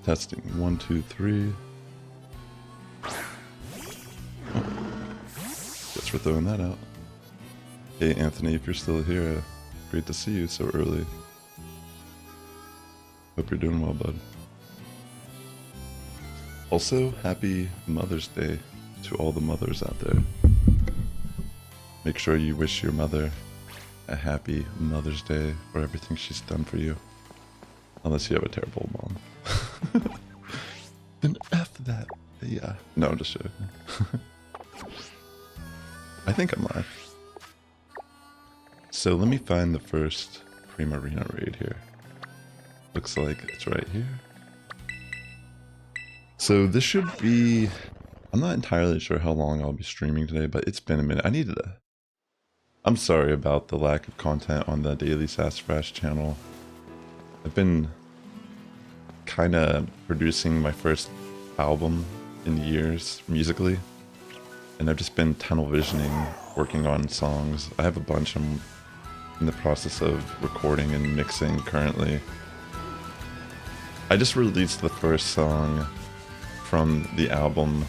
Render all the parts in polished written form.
Testing 1, 2, 3. Oh. Guess we're throwing that out. Hey Anthony, if you're still here, great to see you so early. Hope you're doing well, bud. Also, happy Mother's Day to all the mothers out there. Make sure you wish your mother a happy Mother's Day for everything she's done for you. Unless you have a terrible mom. Then F that. Yeah. No, I'm just joking. I think I'm live. So let me find the first Primarina raid here. Looks like it's right here. So this should be... I'm not entirely sure how long I'll be streaming today, but it's been a minute. I'm sorry about the lack of content on the daily Sassifrass channel. I've been kind of producing my first album in years musically, and I've just been tunnel visioning, working on songs. I have a bunch I'm in the process of recording and mixing currently. I just released the first song from the album,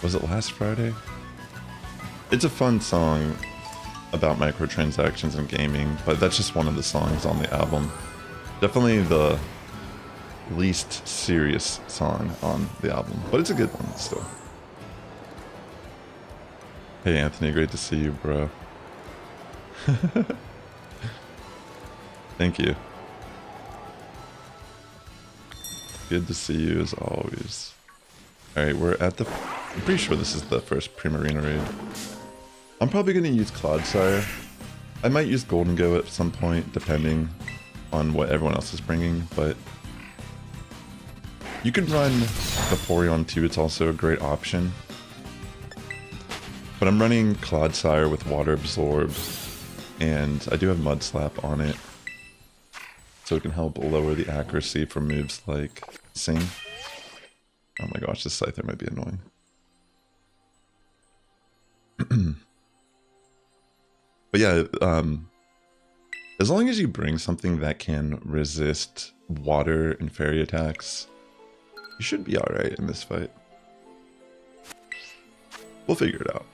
was it last Friday? It's a fun song about microtransactions and gaming, but that's just one of the songs on the album. Definitely the least serious song on the album, but it's a good one still. Hey Anthony, great to see you, bro. Thank you. Good to see you as always. Alright, we're at the... I'm pretty sure this is the first Primarina raid. I'm probably going to use Clodsire. I might use Golden Go at some point, depending on what everyone else is bringing, but... You can run Vaporeon too, it's also a great option. But I'm running Clodsire with Water Absorb, and I do have Mud Slap on it. So it can help lower the accuracy for moves like Sing. Oh my gosh, this Scyther might be annoying. But yeah, as long as you bring something that can resist water and fairy attacks, you should be alright in this fight. We'll figure it out.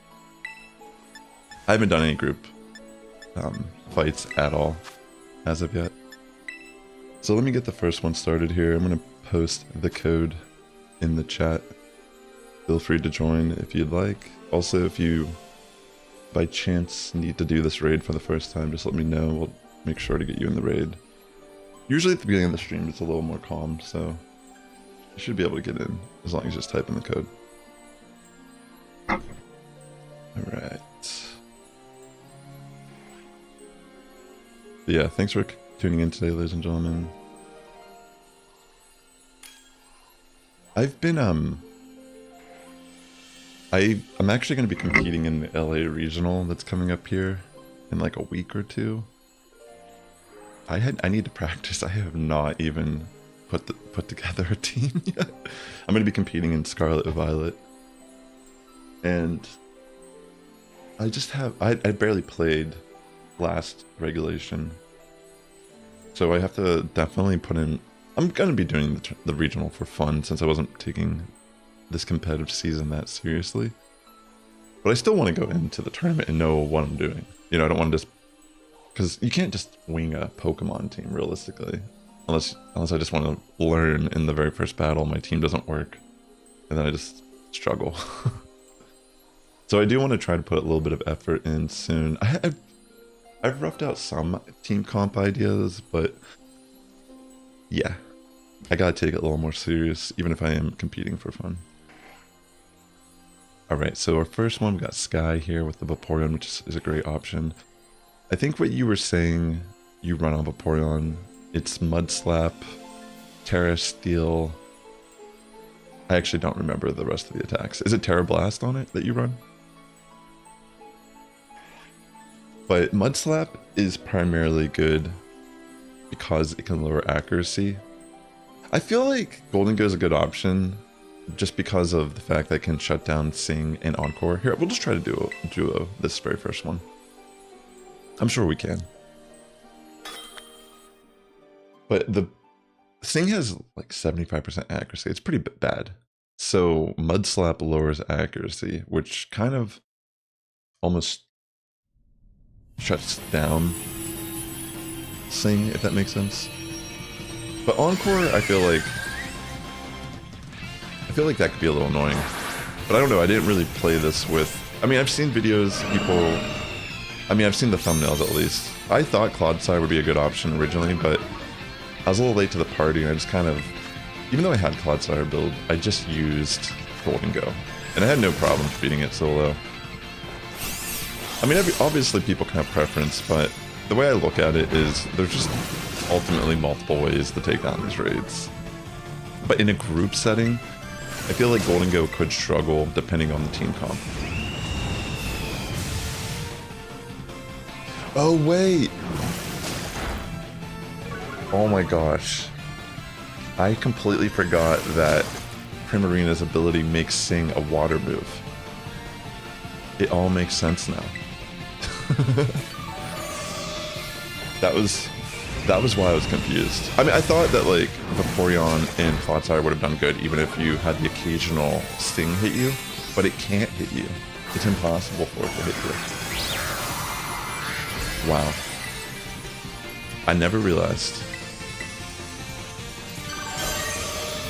I haven't done any group fights at all as of yet. So let me get the first one started here. I'm going to post the code in the chat. Feel free to join if you'd like. Also, if you by chance need to do this raid for the first time, just let me know. We'll make sure to get you in the raid. Usually at the beginning of the stream it's a little more calm, so you should be able to get in as long as you just type in the code. Alright. Yeah, thanks for tuning in today, ladies and gentlemen. I've been, I'm actually going to be competing in the LA Regional that's coming up here in like a week or two. I need to practice. I have not even put together a team yet. I'm going to be competing in Scarlet and Violet. And I just have, I barely played last regulation. So I have to definitely put in, I'm going to be doing the regional for fun since I wasn't taking this competitive season that seriously. But I still want to go into the tournament and know what I'm doing. You know, I don't want to just, because you can't just wing a Pokemon team realistically. Unless I just want to learn in the very first battle, my team doesn't work. And then I just struggle. So I do want to try to put a little bit of effort in soon. I've roughed out some team comp ideas, but yeah, I gotta take it a little more serious, even if I am competing for fun. Alright, so our first one, we got Sky here with the Vaporeon, which is a great option. I think what you were saying, you run on Vaporeon, it's Mud Slap, Terra Steel. I actually don't remember the rest of the attacks. Is it Terra Blast on it that you run? But Mud Slap is primarily good because it can lower accuracy. I feel like Golden Go is a good option just because of the fact that it can shut down Sing and Encore. Here, we'll just try to do a duo this very first one. I'm sure we can. But the Sing has like 75% accuracy. It's pretty bad. So Mud Slap lowers accuracy, which kind of almost shuts down Sing, if that makes sense. But Encore, I feel like that could be a little annoying. But I don't know, I didn't really play this with... I mean, I've seen videos, people... I mean, I've seen the thumbnails at least. I thought Clodsire would be a good option originally, but I was a little late to the party, and I just kind of... Even though I had Clodsire build, I just used Golden Go. And I had no problem beating it solo. I mean, obviously people can have preference, but the way I look at it is there's just ultimately multiple ways to take down these raids. But in a group setting, I feel like Golden Go could struggle depending on the team comp. Oh, wait! Oh my gosh. I completely forgot that Primarina's ability makes Sing a water move. It all makes sense now. That was why I was confused. I mean, I thought that like Vaporeon and Clodsire would have done good even if you had the occasional Sting hit you, but it can't hit you. It's impossible for it to hit you. Wow. I never realized.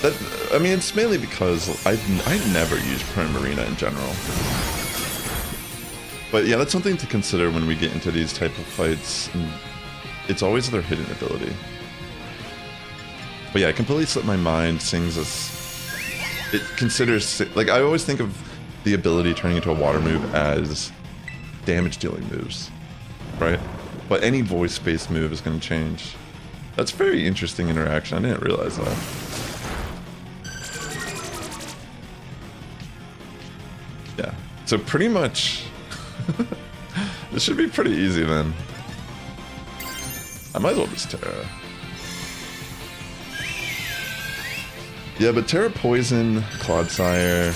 That, I mean, it's mainly because I never use Primarina in general. But yeah, that's something to consider when we get into these type of fights. It's always their hidden ability. But yeah, it completely slipped my mind. Sings as... It considers... Like, I always think of the ability turning into a water move as damage dealing moves, right? But any voice-based move is going to change. That's very interesting interaction. I didn't realize that. Yeah. So pretty much... This should be pretty easy then. I might as well just Tera. Yeah, but Tera Poison, Clodsire,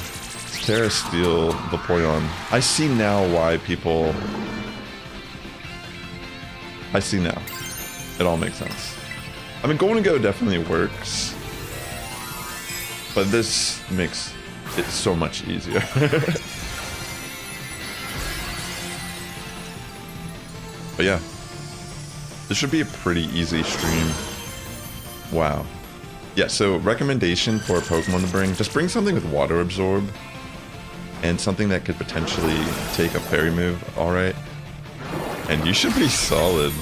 Tera Steel, Vaporeon. I see now why people... I see now. It all makes sense. I mean, Golden Go definitely works. But this makes it so much easier. But yeah. This should be a pretty easy stream. Wow. Yeah, so recommendation for a Pokemon to bring, just bring something with Water Absorb and something that could potentially take a Fairy move, alright? And you should be solid.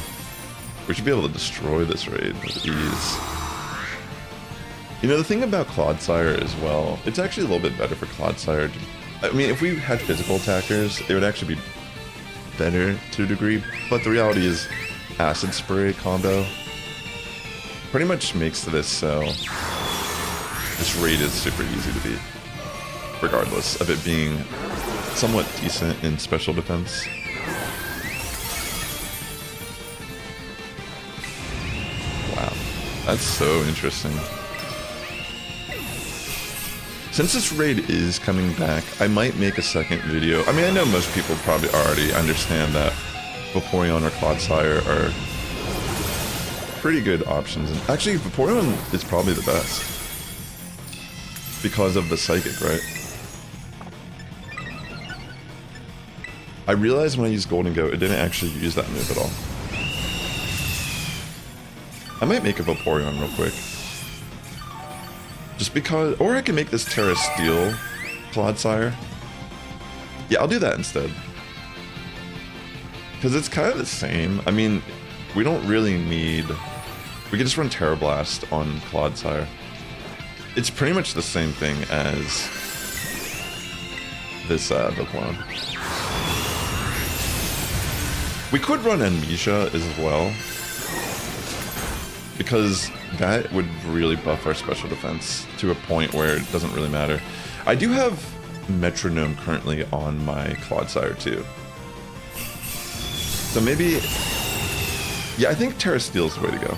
We should be able to destroy this raid with ease. You know, the thing about Clodsire as well, it's actually a little bit better for Clodsire. I mean, if we had physical attackers, it would actually be better to a degree, but the reality is Acid Spray combo pretty much makes this so this raid is super easy to beat, regardless of it being somewhat decent in special defense. Wow, that's so interesting. Since this raid is coming back, I might make a second video. I mean, I know most people probably already understand that Vaporeon or Clodsire are pretty good options. And actually, Vaporeon is probably the best because of the Psychic, right? I realized when I used Golden Go, it didn't actually use that move at all. I might make a Vaporeon real quick. Just because... Or I can make this Tera Steel Clodsire. Yeah, I'll do that instead. Because it's kind of the same. I mean, we don't really need... We can just run Terra Blast on Clodsire. It's pretty much the same thing as this Pokemon. We could run Amnesia as well, because that would really buff our special defense to a point where it doesn't really matter. I do have Metronome currently on my Clodsire too. So maybe... Yeah, I think Tera Steel's the way to go.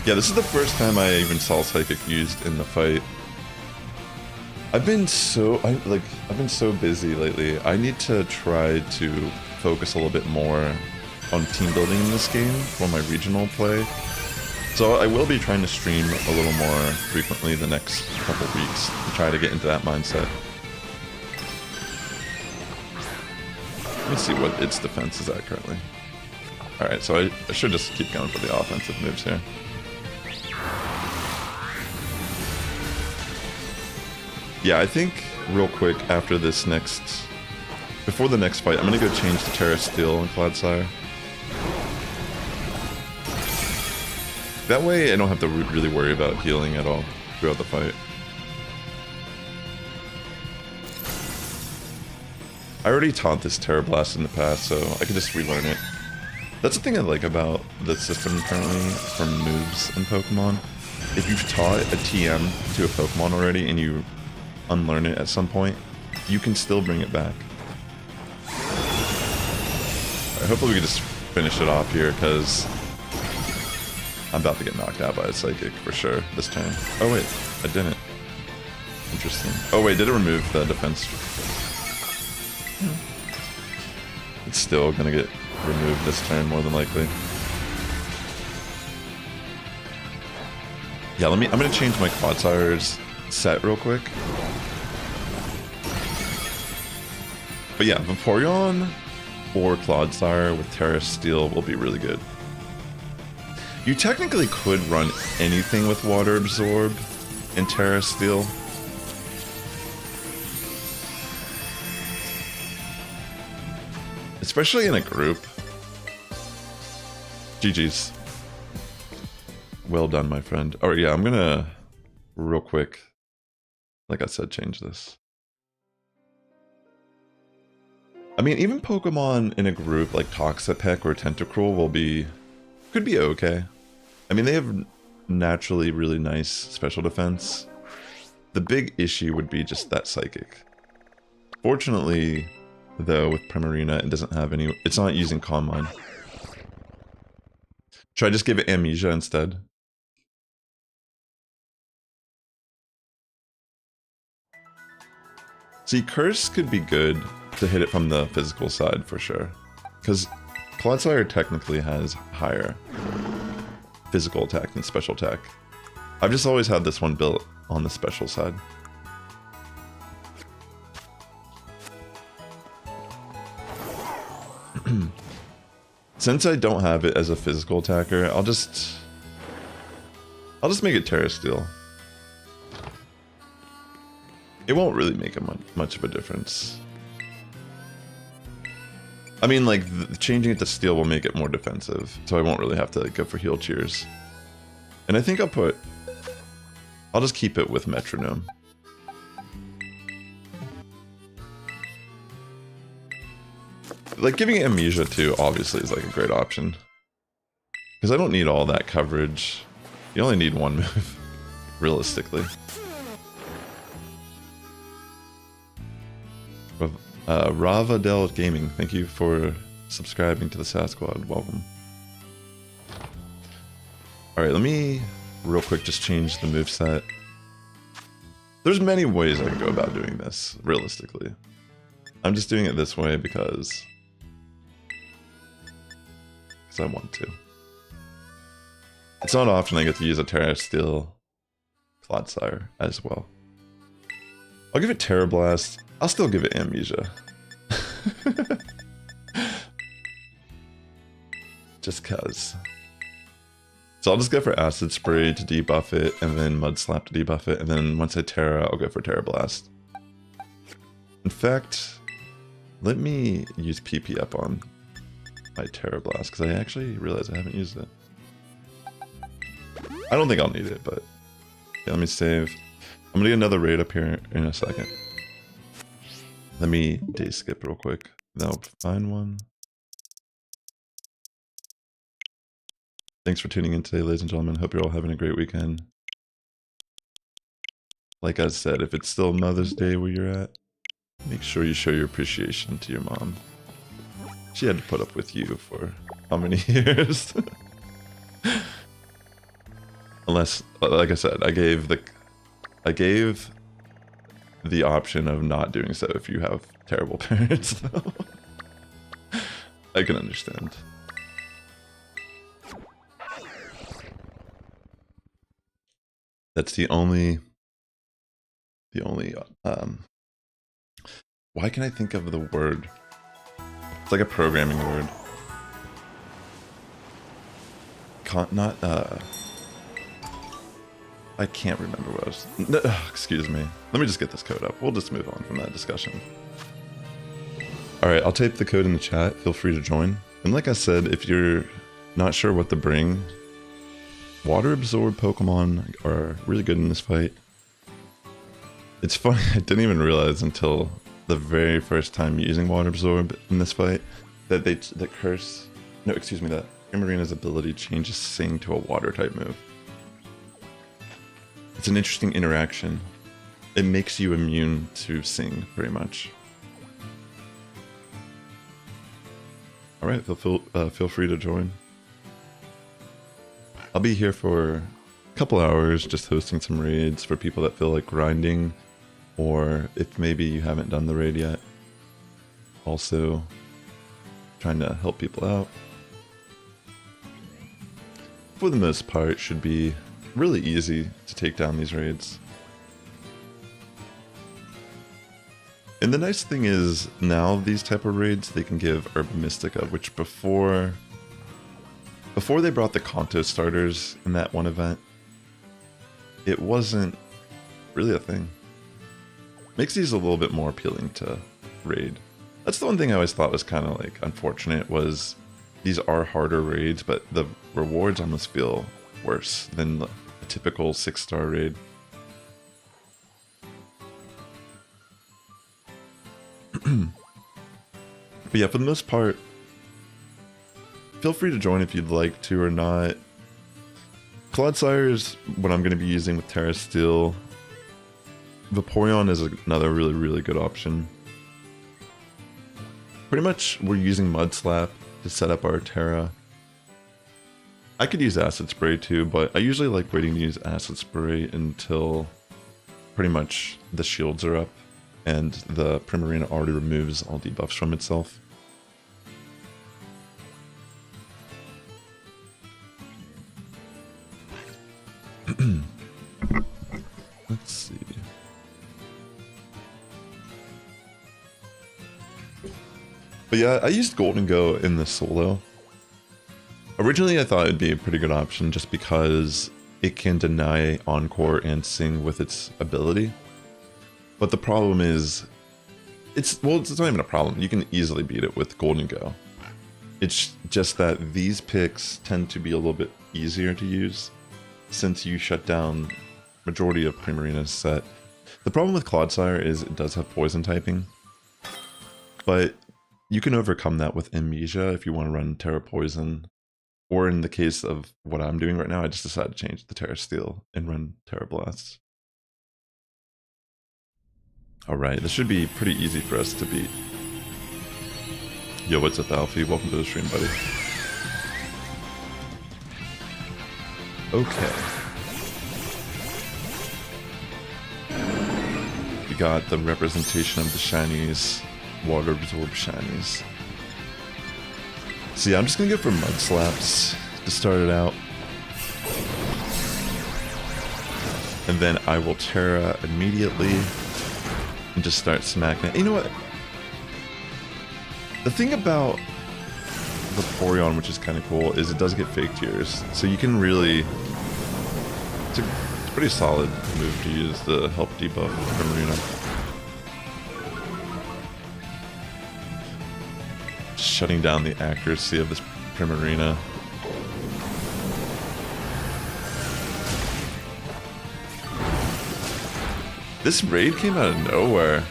Yeah, this is the first time I even saw Psychic used in the fight. I've been so busy lately. I need to try to focus a little bit more on team building in this game for my regional play. So I will be trying to stream a little more frequently the next couple weeks to try to get into that mindset. Let me see what its defense is at currently. Alright, so I should just keep going for the offensive moves here. Yeah, I think real quick after this before the next fight, I'm gonna go change to Tera Steel and Clodsire. That way I don't have to really worry about healing at all throughout the fight. I already taught this Terra Blast in the past, so I can just relearn it. That's the thing I like about the system currently for moves in Pokemon. If you've taught a TM to a Pokemon already and you unlearn it at some point, you can still bring it back. Right, hopefully we can just finish it off here, because I'm about to get knocked out by a Psychic for sure this turn. Oh wait, I didn't. Interesting. Oh wait, did it remove the defense? It's still gonna get removed this turn more than likely. Yeah, I'm gonna change my Clodsire's set real quick. But yeah, Vaporeon or Clodsire with Tera Steel will be really good. You technically could run anything with Water Absorb and Tera Steel. Especially in a group. GG's. Well done, my friend. Oh yeah, I'm gonna, real quick, like I said, change this. I mean, even Pokemon in a group like Toxapeck or Tentacruel could be okay. I mean, they have naturally really nice special defense. The big issue would be just that Psychic. Fortunately, though, with Primarina, it doesn't have any, it's not using Calm Mind. Should I just give it Amnesia instead? See, Curse could be good to hit it from the physical side for sure. Because Clodsire technically has higher physical attack than special attack. I've just always had this one built on the special side. Since I don't have it as a physical attacker, I'll just make it Tera Steel. It won't really make much of a difference. I mean, like, changing it to Steel will make it more defensive, so I won't really have to go for Heal Cheers. And I think I'll just keep it with Metronome. Like, giving it Amnesia too, obviously, is like a great option. Because I don't need all that coverage. You only need one move, realistically. Ravadel Gaming, thank you for subscribing to the Sass Squad. Welcome. Alright, let me real quick just change the moveset. There's many ways I can go about doing this, realistically. I'm just doing it this way because I want to. It's not often I get to use a Tera Steel Clodsire as well. I'll give it Terra Blast. I'll still give it Amnesia. Just cuz. So I'll just go for Acid Spray to debuff it, and then Mud Slap to debuff it, and then once I Terra, I'll go for Terra Blast. In fact, let me use PP up on my Terra Blast, because I actually realized I haven't used it. I don't think I'll need it, but yeah, let me save. I'm gonna get another raid up here in a second. Let me day skip real quick. Then I'll find one. Thanks for tuning in today, ladies and gentlemen. Hope you're all having a great weekend. Like I said, if it's still Mother's Day where you're at, make sure you show your appreciation to your mom. She had to put up with you for how many years? Unless, like I said, I gave the option of not doing so if you have terrible parents, though. I can understand. That's the only why can I think of the word? It's like a programming word. I can't remember what I was... No, excuse me. Let me just get this code up. We'll just move on from that discussion. Alright, I'll type the code in the chat. Feel free to join. And like I said, if you're not sure what to bring, water absorb Pokemon are really good in this fight. It's funny, I didn't even realize until the very first time using water absorb in this fight that that Primarina's ability changes Sing to a water type move. It's an interesting interaction. It makes you immune to Sing, pretty much. Alright, feel free to join. I'll be here for a couple hours just hosting some raids for people that feel like grinding, or if maybe you haven't done the raid yet. Also, trying to help people out. For the most part, should be really easy to take down these raids. And the nice thing is, now these type of raids, they can give Herba Mystica, which before they brought the Kanto starters in that one event, it wasn't really a thing. Makes these a little bit more appealing to raid. That's the one thing I always thought was kind of like unfortunate, was these are harder raids, but the rewards almost feel worse than a typical 6-star raid. But yeah, for the most part, feel free to join if you'd like to or not. Clodsire is what I'm going to be using with Tera Steel. Vaporeon is another really good option. Pretty much we're using Mud Slap to set up our Tera. I could use Acid Spray too, but I usually like waiting to use Acid Spray until pretty much the shields are up and the Primarina already removes all debuffs from itself. Let's see. But yeah, I used Golden Go in the solo. Originally I thought it'd be a pretty good option just because it can deny Encore and Sing with its ability. But the problem is, it's not even a problem. You can easily beat it with Golden Go. It's just that these picks tend to be a little bit easier to use since you shut down majority of Primarina's set. The problem with Clodsire is it does have poison typing, but you can overcome that with Amnesia if you want to run Tera Poison. Or in the case of what I'm doing right now, I just decided to change the Tera Steel and run Tera Blast. Alright, this should be pretty easy for us to beat. Yo, what's up, Alfie? Welcome to the stream, buddy. Okay. We got the representation of the shinies, water absorb shinies. So yeah, I'm just gonna go for Mud Slaps to start it out. And then I will Tera immediately and just start smacking it. You know what? The thing about Vaporeon, which is kind of cool, is it does get fake tears. So you can really... It's a pretty solid move to use the help debuff Primarina. Shutting down the accuracy of this Primarina. This raid came out of nowhere.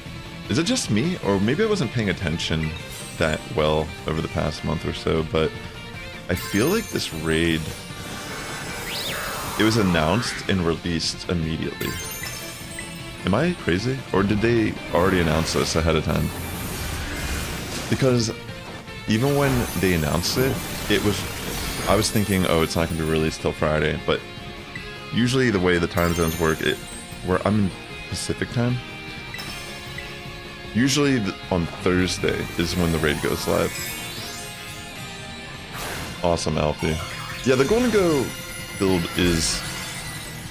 Is it just me? Or maybe I wasn't paying attention that well over the past month or so, but I feel like this raid, it was announced and released immediately. Am I crazy? Or did they already announce this ahead of time? Because even when they announced it, I was thinking, oh, it's not going to be released till Friday, but usually the way the time zones work, where I'm in Pacific time, usually on Thursday is when the raid goes live. Awesome, Alfie. Yeah, the Golden Go build is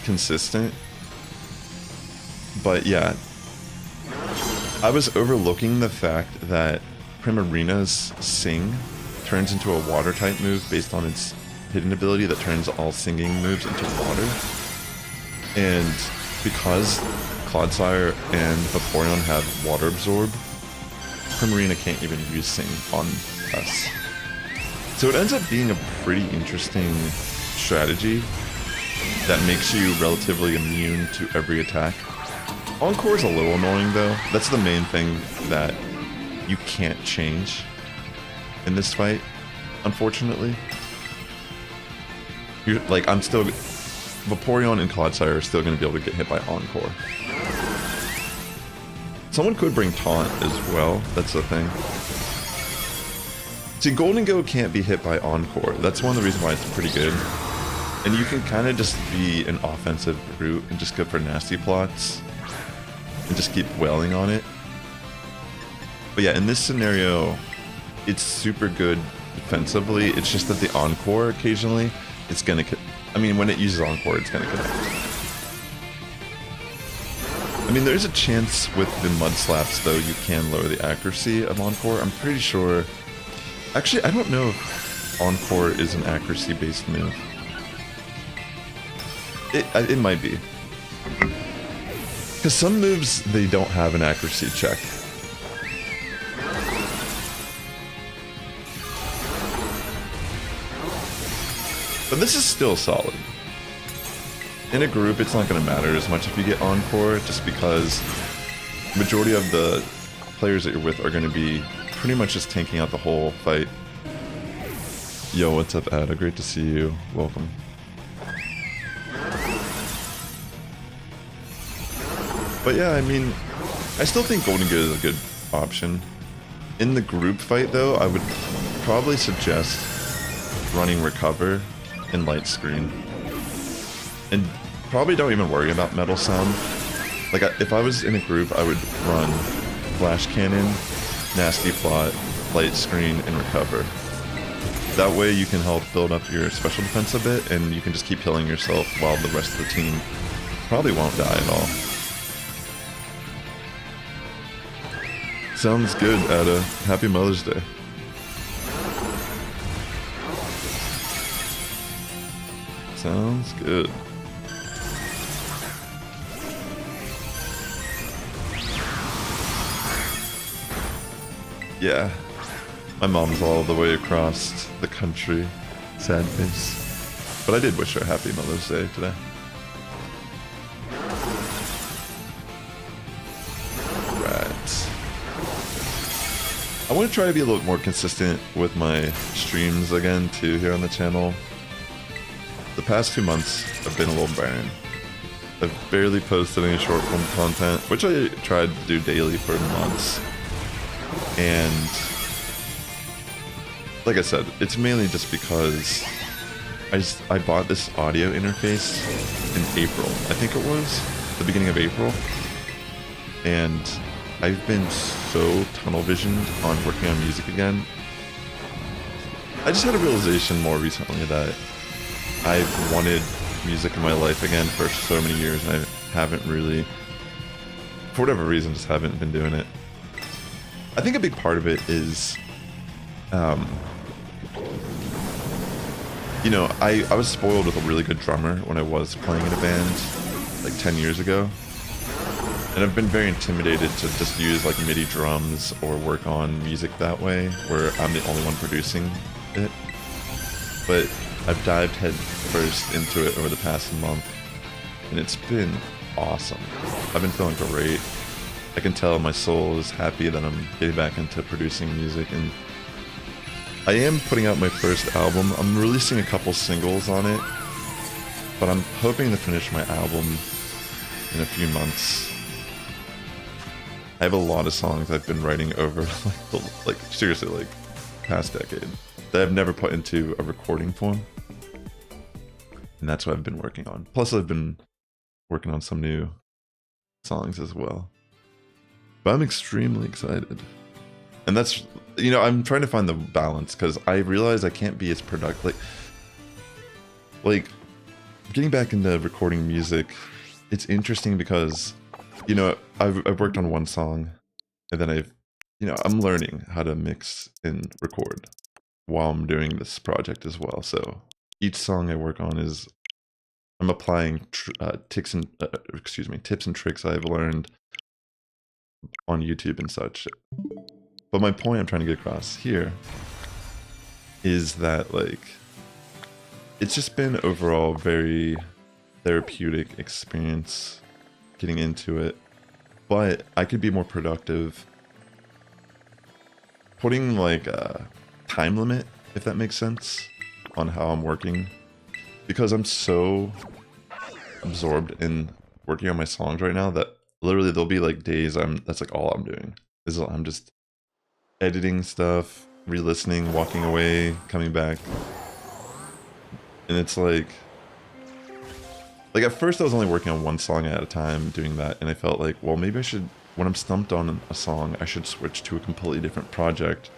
consistent. But yeah, I was overlooking the fact that Primarina's Sing turns into a water type move based on its hidden ability that turns all singing moves into water. And because Clodsire and Vaporeon have water absorb, Primarina can't even use Sing on us. So it ends up being a pretty interesting strategy that makes you relatively immune to every attack. Encore is a little annoying though. That's the main thing that you can't change in this fight, unfortunately. You're, like, I'm still... Vaporeon and Clodsire are still going to be able to get hit by Encore. Someone could bring Taunt as well, that's the thing. See, Golden Go can't be hit by Encore. That's one of the reasons why it's pretty good. And you can kind of just be an offensive route and just go for nasty plots. And just keep wailing on it. But yeah, in this scenario, it's super good defensively. It's just that the Encore occasionally, it's gonna... I mean, when it uses Encore, it's gonna connect. I mean, there's a chance with the Mud Slaps, though, you can lower the accuracy of Encore. I'm pretty sure... Actually, I don't know if Encore is an accuracy-based move. It might be. Because some moves, they don't have an accuracy check. But this is still solid. In a group, it's not going to matter as much if you get Encore, just because the majority of the players that you're with are going to be pretty much just tanking out the whole fight. Yo, what's up, Ada? Great to see you. Welcome. But yeah, I mean, I still think Golden Go is a good option. In the group fight, though, I would probably suggest running Recover and Light Screen. And probably don't even worry about Metal Sound. Like, if I was in a group, I would run Flash Cannon, Nasty Plot, Light Screen, and Recover. That way you can help build up your special defense a bit, and you can just keep healing yourself while the rest of the team probably won't die at all. Sounds good, Ada. Happy Mother's Day. Sounds good. Yeah. My mom's all the way across the country. Sad face. But I did wish her a happy Mother's Day today. I want to try to be a little more consistent with my streams again too here on the channel. The past 2 months have been a little barren. I've barely posted any short form content, which I tried to do daily for months. And like I said, it's mainly just because I bought this audio interface in April. I think it was the beginning of April. And I've been so tunnel visioned on working on music again. I just had a realization more recently that I've wanted music in my life again for so many years, and I haven't really, for whatever reason, just haven't been doing it. I think a big part of it is, you know, I was spoiled with a really good drummer when I was playing in a band like 10 years ago. And I've been very intimidated to just use like MIDI drums or work on music that way, where I'm the only one producing it. But I've dived head first into it over the past month, and it's been awesome. I've been feeling great. I can tell my soul is happy that I'm getting back into producing music, and I am putting out my first album. I'm releasing a couple singles on it, but I'm hoping to finish my album in a few months. I have a lot of songs I've been writing over like seriously like past decade that I've never put into a recording form, and that's what I've been working on. Plus I've been working on some new songs as well, but I'm extremely excited. And that's, you know, I'm trying to find the balance, because I realize I can't be as productive. Like getting back into recording music, it's interesting because, you know, I've worked on one song, and then I'm learning how to mix and record while I'm doing this project as well. So each song I work on I'm applying tips and tricks I've learned on YouTube and such. But my point I'm trying to get across here is that, like, it's just been overall very therapeutic experience getting into it, but I could be more productive putting like a time limit, if that makes sense, on how I'm working, because I'm so absorbed in working on my songs right now that literally there'll be like days that's like all I'm doing is I'm just editing stuff, re-listening, walking away, coming back. And it's like at first I was only working on one song at a time doing that, and I felt like, well, maybe I should, when I'm stumped on a song, I should switch to a completely different project,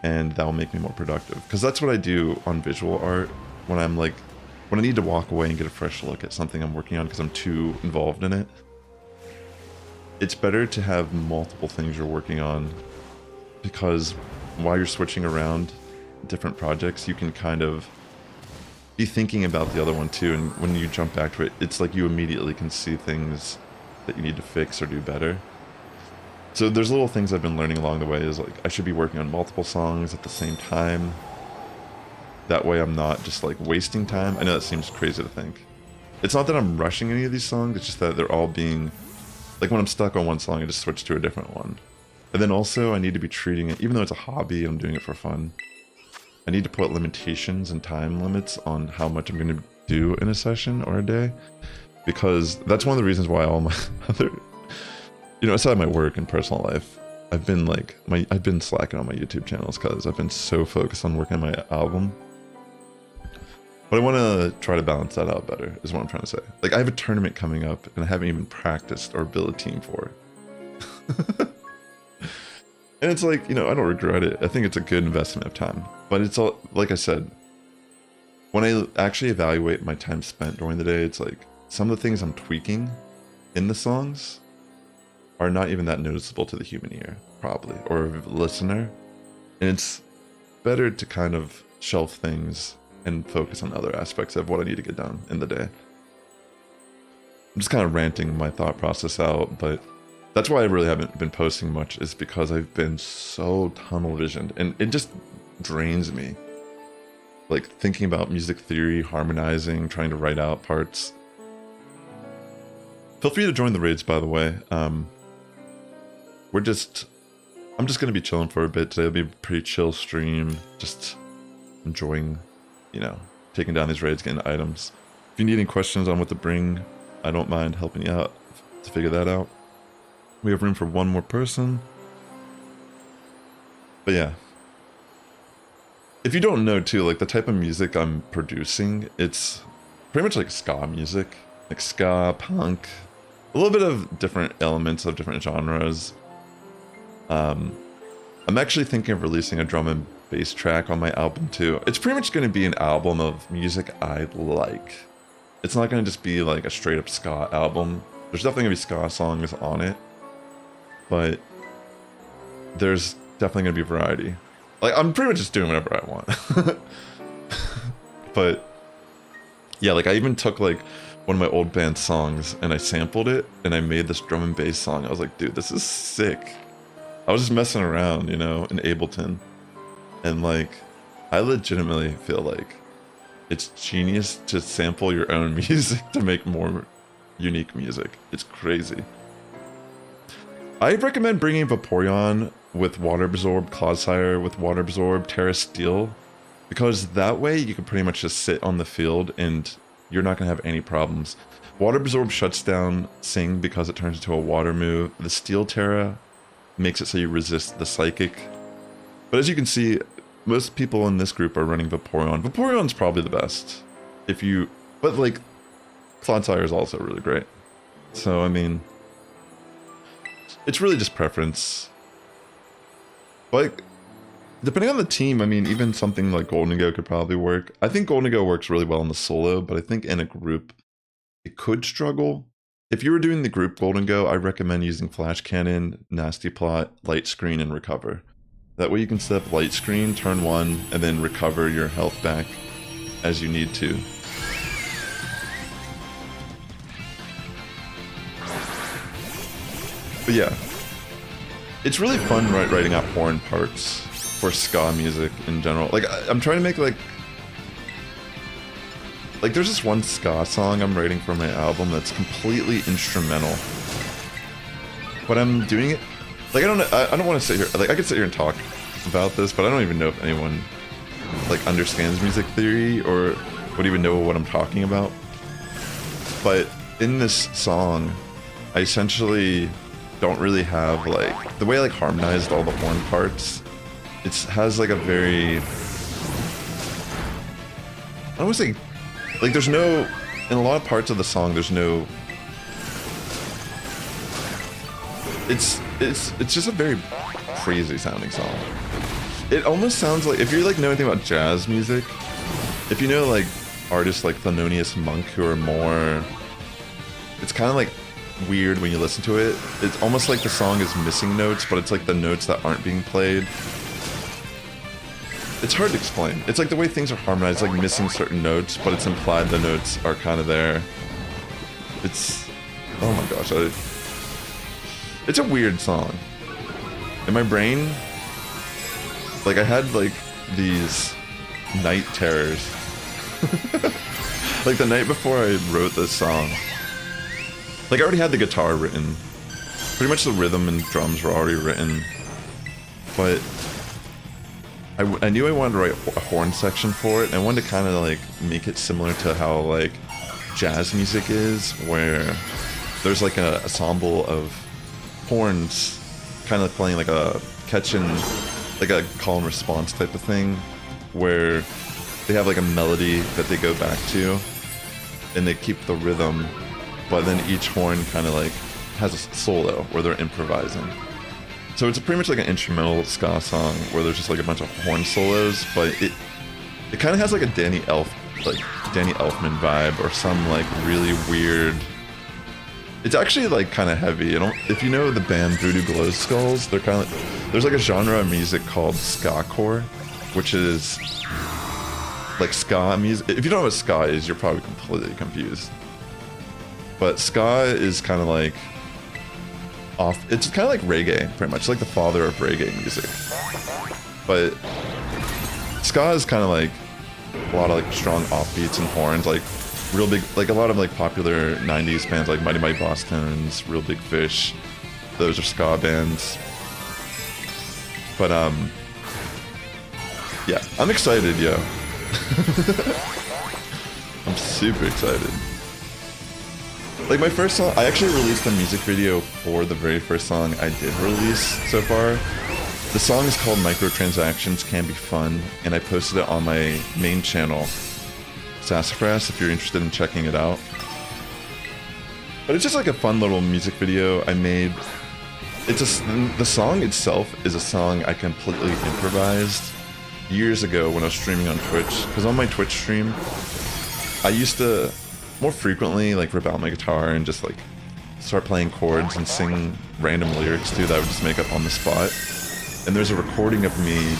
and that will make me more productive. Because that's what I do on visual art when when I need to walk away and get a fresh look at something I'm working on because I'm too involved in it. It's better to have multiple things you're working on, because while you're switching around different projects, you can kind of be thinking about the other one too, and when you jump back to it, it's like you immediately can see things that you need to fix or do better. So there's little things I've been learning along the way, is like I should be working on multiple songs at the same time. That way I'm not just like wasting time. I know that seems crazy to think. It's not that I'm rushing any of these songs, it's just that they're all being, like when I'm stuck on one song, I just switch to a different one. And then also I need to be treating it, even though it's a hobby, I'm doing it for fun, I need to put limitations and time limits on how much I'm going to do in a session or a day, because that's one of the reasons why all my other, aside my work and personal life, I've been slacking on my YouTube channels because I've been so focused on working on my album. But I want to try to balance that out better, is what I'm trying to say. Like, I have a tournament coming up, and I haven't even practiced or built a team for it. And it's like, I don't regret it. I think it's a good investment of time. But it's all, like I said, when I actually evaluate my time spent during the day, it's like some of the things I'm tweaking in the songs are not even that noticeable to the human ear, probably, or listener. And it's better to kind of shelf things and focus on other aspects of what I need to get done in the day. I'm just kind of ranting my thought process out, but that's why I really haven't been posting much, is because I've been so tunnel visioned, and it just drains me. Like, thinking about music theory, harmonizing, trying to write out parts. Feel free to join the raids, by the way. I'm just gonna be chilling for a bit today. It'll be a pretty chill stream, just enjoying, taking down these raids, getting items. If you need any questions on what to bring, I don't mind helping you out to figure that out. We have room for one more person. But yeah. If you don't know too, like the type of music I'm producing, it's pretty much like ska music. Like ska, punk, a little bit of different elements of different genres. I'm actually thinking of releasing a drum and bass track on my album too. It's pretty much going to be an album of music I like. It's not going to just be like a straight up ska album. There's definitely going to be ska songs on it, but there's definitely going to be variety. Like, I'm pretty much just doing whatever I want. But yeah, like I even took like one of my old band songs and I sampled it and I made this drum and bass song. I was like, dude, this is sick. I was just messing around, in Ableton. And like, I legitimately feel like it's genius to sample your own music to make more unique music. It's crazy. I recommend bringing Vaporeon with Water Absorb, Clodsire with Water Absorb, Tera Steel, because that way you can pretty much just sit on the field and you're not going to have any problems. Water Absorb shuts down Sing because it turns into a water move. The Steel Tera makes it so you resist the Psychic. But as you can see, most people in this group are running Vaporeon. Vaporeon's probably the best. But like, Clodsire is also really great. So, I mean, it's really just preference. But Depending on the team, I mean, even something like Golden Go could probably work. I think Golden Go works really well in the solo, but I think in a group, it could struggle. If you were doing the group Golden Go, I recommend using Flash Cannon, Nasty Plot, Light Screen, and Recover. That way you can set up Light Screen, turn 1, and then recover your health back as you need to. But yeah, it's really fun writing out horn parts for ska music in general. Like, I'm trying to make like there's this one ska song I'm writing for my album that's completely instrumental, but I'm doing it like I don't want to sit here, like I could sit here and talk about this, but I don't even know if anyone like understands music theory or would even know what I'm talking about. But in this song, I essentially don't really have like the way I like harmonized all the horn parts. It has like a very, I don't want to say, like there's no, in a lot of parts of the song there's no, it's just a very crazy sounding song. It almost sounds like, if you like know anything about jazz music, if you know like artists like Thelonious Monk who are more, it's kind of like weird when you listen to it. It's almost like the song is missing notes, but it's like the notes that aren't being played. It's hard to explain. It's like the way things are harmonized, like missing certain notes, but it's implied the notes are kind of there. It's, oh my gosh, it's a weird song. In my brain, like I had like these night terrors. Like the night before I wrote this song, like I already had the guitar written. Pretty much the rhythm and drums were already written. But I knew I wanted to write a horn section for it, and I wanted to kind of like make it similar to how like jazz music is, where there's like an ensemble of horns kind of playing like a catch and like a call and response type of thing, where they have like a melody that they go back to and they keep the rhythm, but then each horn kind of like has a solo where they're improvising. So it's pretty much like an instrumental ska song where there's just like a bunch of horn solos, but it kind of has like a Danny Elfman vibe, or some like really weird. It's actually like kind of heavy. You know, if you know the band Voodoo Glow Skulls, they're kind of there's like a genre of music called skacore, which is like ska music. If you don't know what ska is, you're probably completely confused. But ska is kind of like it's kind of like reggae, pretty much like the father of reggae music. But ska is kind of like a lot of like strong offbeats and horns, like real big, like a lot of like popular 90s bands like Mighty Mighty Boss Tones, Real Big Fish. Those are ska bands. But yeah, I'm excited, yo. I'm super excited. Like my first song, I actually released a music video for the very first song I did release so far. The song is called Microtransactions Can Be Fun, and I posted it on my main channel, Sassifrass, if you're interested in checking it out. But it's just like a fun little music video I made. The song itself is a song I completely improvised years ago when I was streaming on Twitch. Because on my Twitch stream, I used to more frequently like rip out my guitar and just like start playing chords and sing random lyrics too that I would just make up on the spot. And there's a recording of me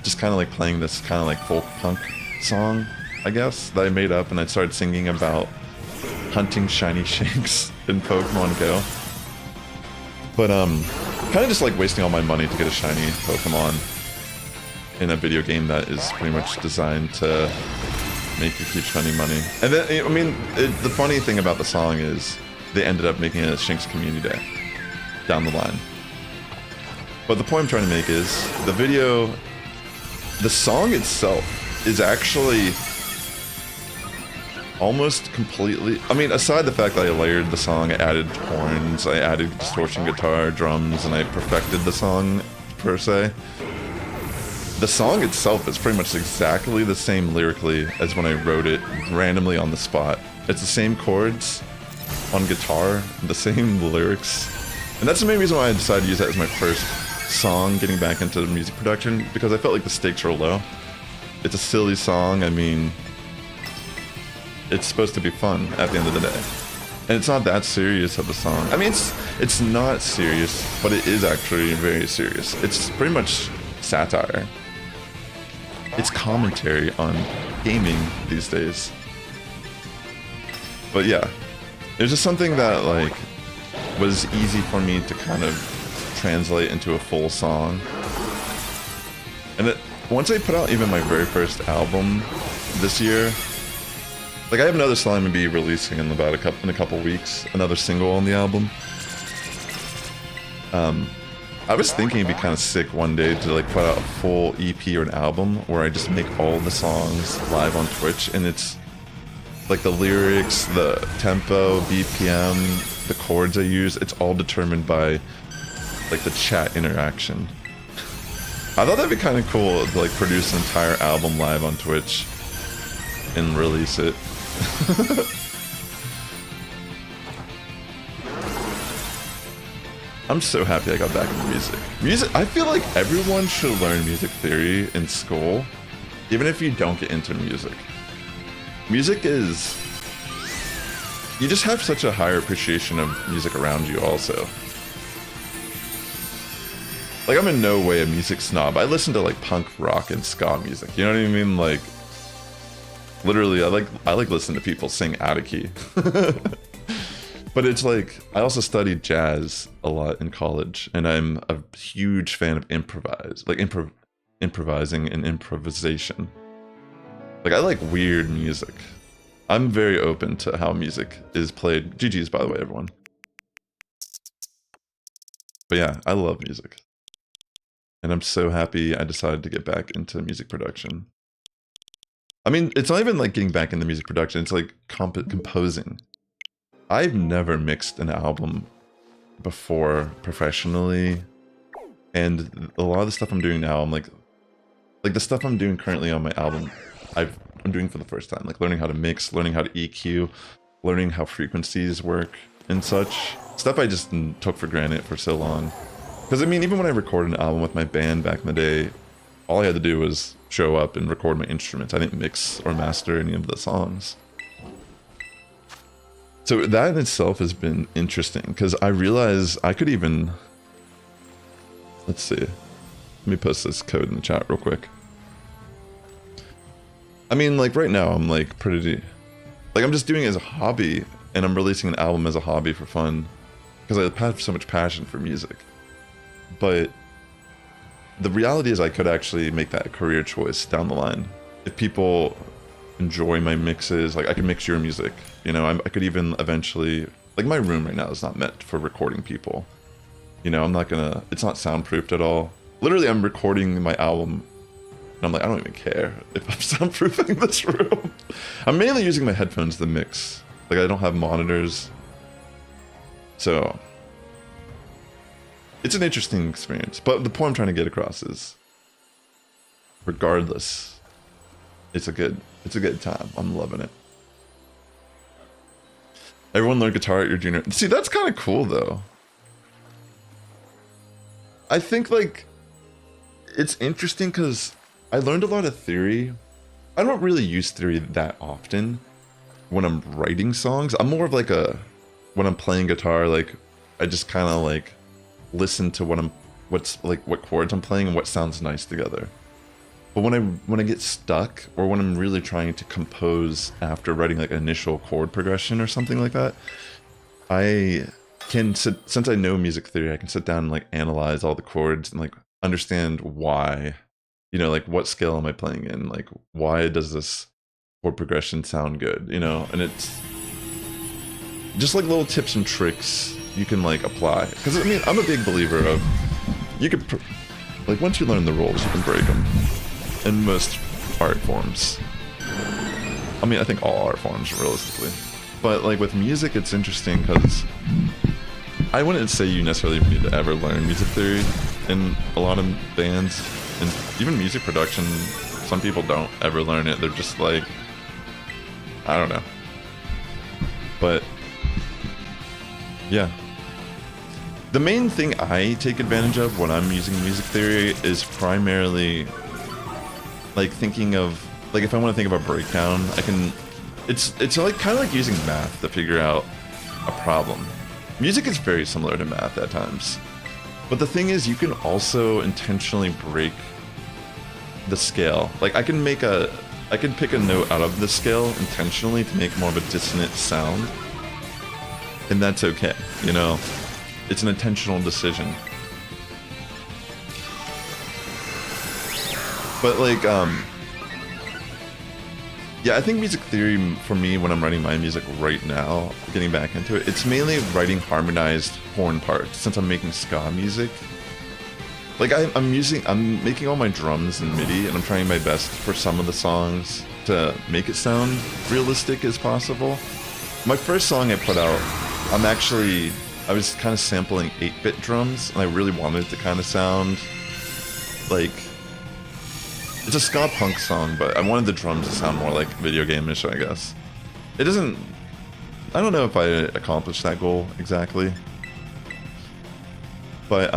just kind of like playing this kind of like folk punk song, I guess, that I made up, and I started singing about hunting shiny shanks in Pokemon Go. But kind of just like wasting all my money to get a shiny Pokemon in a video game that is pretty much designed to make you keep spending money. And then, I mean, the funny thing about the song is they ended up making it a Shinx Community Day down the line. But the point I'm trying to make is the video, the song itself is actually almost completely, I mean, aside the fact that I layered the song, I added horns, I added distortion guitar, drums, and I perfected the song per se. The song itself is pretty much exactly the same lyrically as when I wrote it randomly on the spot. It's the same chords on guitar, the same lyrics. And that's the main reason why I decided to use that as my first song getting back into music production because I felt like the stakes were low. It's a silly song. I mean, it's supposed to be fun at the end of the day. And it's not that serious of a song. I mean, it's not serious, but it is actually very serious. It's pretty much satire. It's commentary on gaming these days. But yeah, there's just something that like was easy for me to kind of translate into a full song. And once I put out even my very first album this year, like I have another song I'm gonna be releasing in about a couple weeks, another single on the album. I was thinking it'd be kind of sick one day to like put out a full EP or an album where I just make all the songs live on Twitch, and it's like the lyrics, the tempo, BPM, the chords I use, it's all determined by like the chat interaction. I thought that'd be kind of cool to like produce an entire album live on Twitch and release it. I'm so happy I got back into music. I feel like everyone should learn music theory in school, even if you don't get into music. Music is... You just have such a higher appreciation of music around you also. Like, I'm in no way a music snob. I listen to like punk rock and ska music, you know what I mean? Like, literally, I like listening to people sing out of key. But it's like, I also studied jazz a lot in college, and I'm a huge fan of improvising and improvisation. Like, I like weird music. I'm very open to how music is played. GG's, by the way, everyone. But yeah, I love music. And I'm so happy I decided to get back into music production. I mean, it's not even like getting back into music production, it's like composing. I've never mixed an album before professionally, and a lot of the stuff I'm doing now, I'm like the stuff I'm doing currently on my album, I'm doing for the first time, like learning how to mix, learning how to EQ, learning how frequencies work and such. Stuff I just took for granted for so long. Because I mean, even when I recorded an album with my band back in the day, all I had to do was show up and record my instruments. I didn't mix or master any of the songs. So that in itself has been interesting, because I realized I could even... Let's see. Let me post this code in the chat real quick. I mean, like right now, I'm like pretty... Like I'm just doing it as a hobby, and I'm releasing an album as a hobby for fun, because I have so much passion for music. But the reality is I could actually make that a career choice down the line. If people enjoy my mixes, like I could mix your music, you know, I could even eventually, like my room right now is not meant for recording people. You know, I'm not gonna, it's not soundproofed at all. Literally, I'm recording my album, and I'm like, I don't even care if I'm soundproofing this room. I'm mainly using my headphones to mix. Like, I don't have monitors. So, it's an interesting experience. But the point I'm trying to get across is, regardless, it's a good time. I'm loving it. Everyone learned guitar at your junior. See, that's kind of cool, though. I think, like, it's interesting because I learned a lot of theory. I don't really use theory that often when I'm writing songs. I'm more of like when I'm playing guitar, like, I just kind of like listen to what chords I'm playing and what sounds nice together. But when I get stuck, or when I'm really trying to compose after writing like an initial chord progression or something like that, I can since I know music theory, I can sit down and like analyze all the chords and like understand why, you know, like what scale am I playing in, like why does this chord progression sound good, you know. And it's just like little tips and tricks you can like apply, because I mean, I'm a big believer of you could like once you learn the rules, you can break them in most art forms. I mean, I think all art forms realistically, but like with music, it's interesting because I wouldn't say you necessarily need to ever learn music theory in a lot of bands, and even music production, some people don't ever learn it. They're just like, I don't know. But yeah, The main thing I take advantage of when I'm using music theory is primarily like thinking of, like if I want to think of a breakdown, I can, it's like kind of like using math to figure out a problem. Music is very similar to math at times. But the thing is, you can also intentionally break the scale. Like I can pick a note out of the scale intentionally to make more of a dissonant sound. And that's okay, you know? It's an intentional decision. But like, yeah, I think music theory for me when I'm writing my music right now, getting back into it, it's mainly writing harmonized horn parts since I'm making ska music. Like I'm making all my drums in MIDI and I'm trying my best for some of the songs to make it sound realistic as possible. My first song I put out, I was kind of sampling 8-bit drums, and I really wanted it to kind of sound like... It's a ska punk song, but I wanted the drums to sound more like video game-ish, I guess. It doesn't... I don't know if I accomplished that goal exactly. But,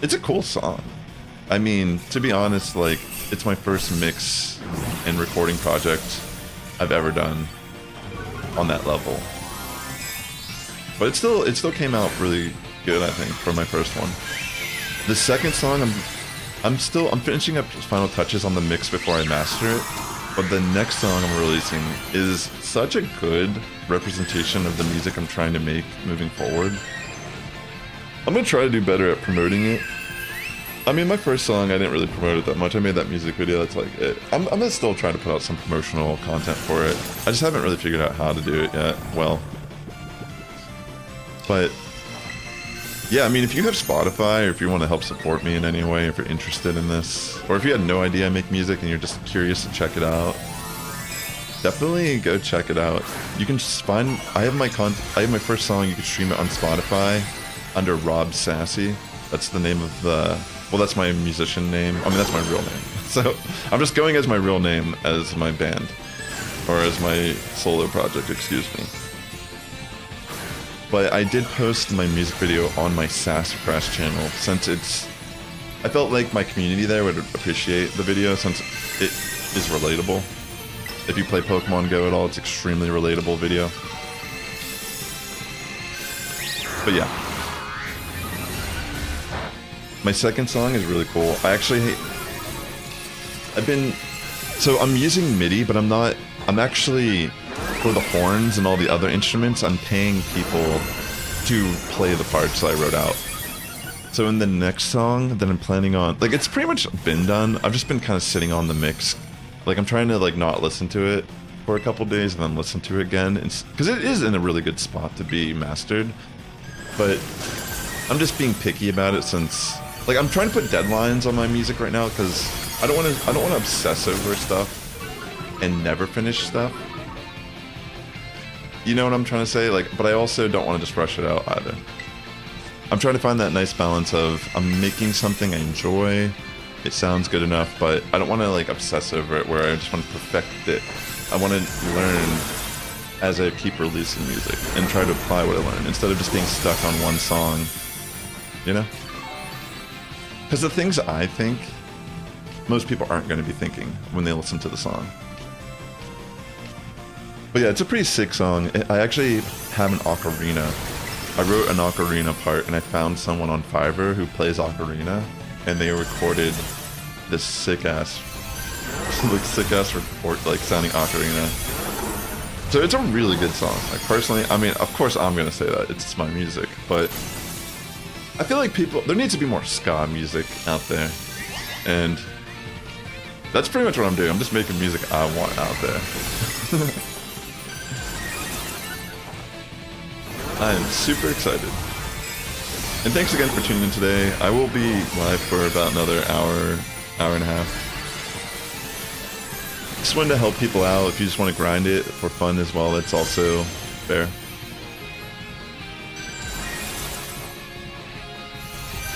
it's a cool song. I mean, to be honest, like, it's my first mix and recording project I've ever done on that level. But it still came out really good, I think, for my first one. The second song, I'm finishing up final touches on the mix before I master it. But the next song I'm releasing is such a good representation of the music I'm trying to make moving forward. I'm gonna try to do better at promoting it. I mean, my first song, I didn't really promote it that much. I made that music video, that's like it. I'm gonna still try to put out some promotional content for it. I just haven't really figured out how to do it yet. Well. But, yeah, I mean, if you have Spotify, or if you want to help support me in any way, if you're interested in this, or if you had no idea I make music and you're just curious to check it out, definitely go check it out. You can just find, I have my first song, you can stream it on Spotify under Rob Sassy. That's the name of the, well, that's my musician name. I mean, that's my real name. So, I'm just going as my real name as my band, or as my solo project, excuse me. But I did post my music video on my Sassifrass channel since I felt like my community there would appreciate the video since it is relatable. If you play Pokemon Go at all, it's extremely relatable video. But yeah. My second song is really cool. So I'm using MIDI, but I'm actually, for the horns and all the other instruments, I'm paying people to play the parts that I wrote out. So in the next song that I'm planning on, like it's pretty much been done. I've just been kind of sitting on the mix. Like I'm trying to like not listen to it for a couple days and then listen to it again. Because it is in a really good spot to be mastered. But I'm just being picky about it since, like I'm trying to put deadlines on my music right now because I don't want to obsess over stuff and never finish stuff. You know what I'm trying to say? Like, but I also don't want to just rush it out either. I'm trying to find that nice balance of I'm making something I enjoy, it sounds good enough, but I don't want to like obsess over it where I just want to perfect it. I want to learn as I keep releasing music and try to apply what I learn instead of just being stuck on one song, you know? Because the things I think, most people aren't going to be thinking when they listen to the song. But yeah, it's a pretty sick song. I actually have an ocarina. I wrote an ocarina part and I found someone on Fiverr who plays ocarina and they recorded this sick-ass report, like sounding ocarina. So it's a really good song. Like personally, I mean, of course I'm gonna say that, it's my music, but I feel like there needs to be more ska music out there. And that's pretty much what I'm doing. I'm just making music I want out there. I am super excited. And thanks again for tuning in today. I will be live for about another hour and a half. Just wanted to help people out. If you just want to grind it for fun as well, that's also fair.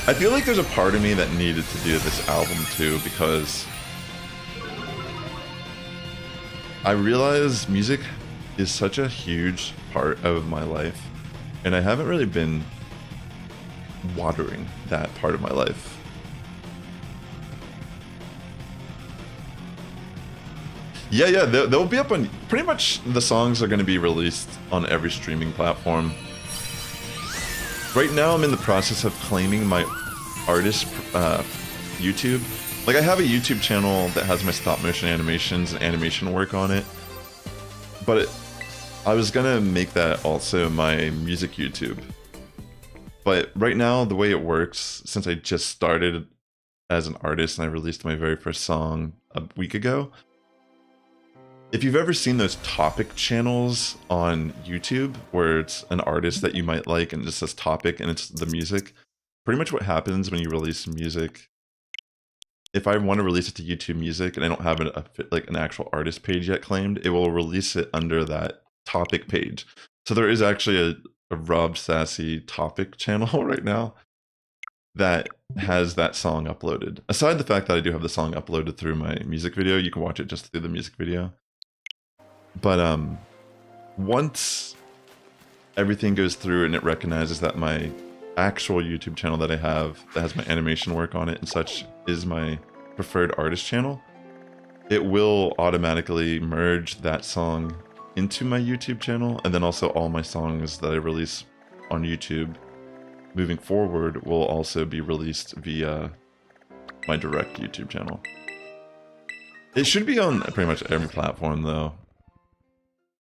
I feel like there's a part of me that needed to do this album too, because I realize music is such a huge part of my life. And I haven't really been watering that part of my life. Yeah, they'll be up on... Pretty much the songs are going to be released on every streaming platform. Right now I'm in the process of claiming my artist YouTube. Like, I have a YouTube channel that has my stop motion animations and animation work on it. But I was going to make that also my music YouTube. But right now, the way it works, since I just started as an artist and I released my very first song a week ago, if you've ever seen those topic channels on YouTube where it's an artist that you might like and it just says topic and it's the music, pretty much what happens when you release music, if I want to release it to YouTube Music and I don't have like an actual artist page yet claimed, it will release it under that topic page. So there is actually a Rob Sassy topic channel right now that has that song uploaded. Aside the fact that I do have the song uploaded through my music video, you can watch it just through the music video. But once everything goes through and it recognizes that my actual YouTube channel that I have that has my animation work on it and such is my preferred artist channel, it will automatically merge that song into my YouTube channel, and then also all my songs that I release on YouTube moving forward will also be released via my direct YouTube channel. It should be on pretty much every platform though.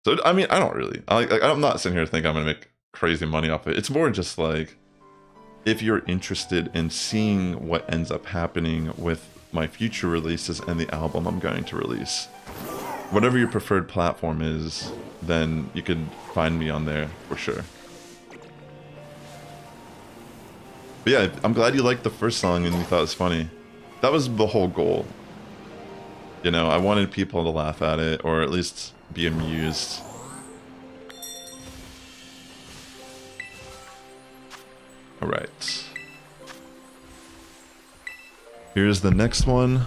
So, I mean, I don't really, I'm not sitting here thinking I'm gonna make crazy money off it. It's more just like, if you're interested in seeing what ends up happening with my future releases and the album I'm going to release, whatever your preferred platform is, then you can find me on there for sure. But yeah, I'm glad you liked the first song and you thought it was funny. That was the whole goal. You know, I wanted people to laugh at it, or at least be amused. Alright. Here's the next one.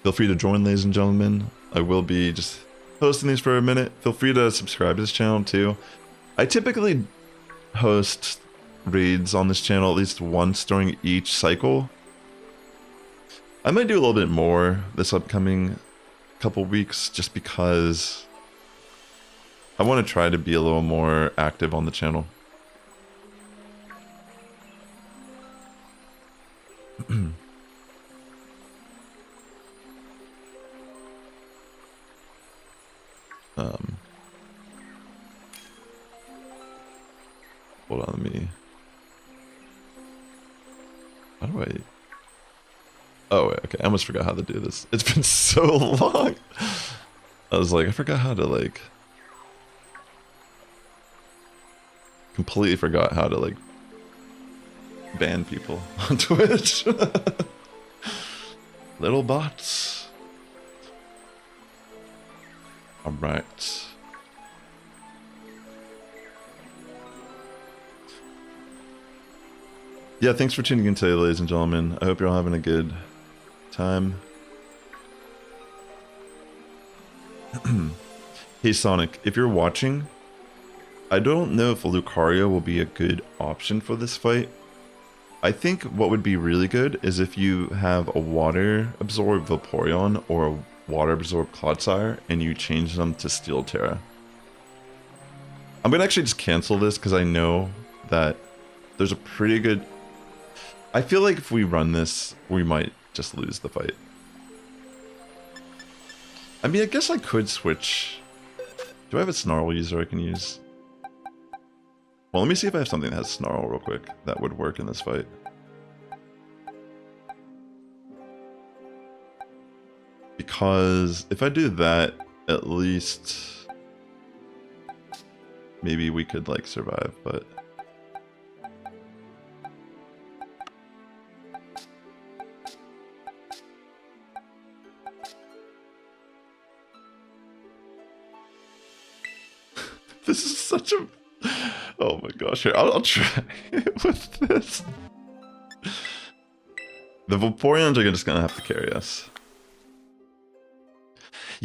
Feel free to join, ladies and gentlemen. I will be just hosting these for a minute. Feel free to subscribe to this channel too. I typically host raids on this channel at least once during each cycle. I might do a little bit more this upcoming couple weeks just because I want to try to be a little more active on the channel. Hold on, let me... How do I... Oh, wait, okay, I almost forgot how to do this. It's been so long! I was like, I forgot how to, like... Completely forgot how to, like... ban people on Twitch. Little bots. Alright. Yeah, thanks for tuning in today, ladies and gentlemen. I hope you're all having a good time. Hey Sonic, if you're watching, I don't know if Lucario will be a good option for this fight. I think what would be really good is if you have a water absorb Vaporeon or a water absorb Clodsire and you change them to Steel Tera. I'm gonna actually just cancel this because I know that there's a pretty good... I feel like if we run this, we might just lose the fight. I mean, I guess I could switch. Do I have a Snarl user I can use? Well, let me see if I have something that has Snarl real quick that would work in this fight. Because if I do that, at least maybe we could like survive, but... This is such a... Oh my gosh, here, I'll try with this. The Vaporeons are just gonna have to carry us.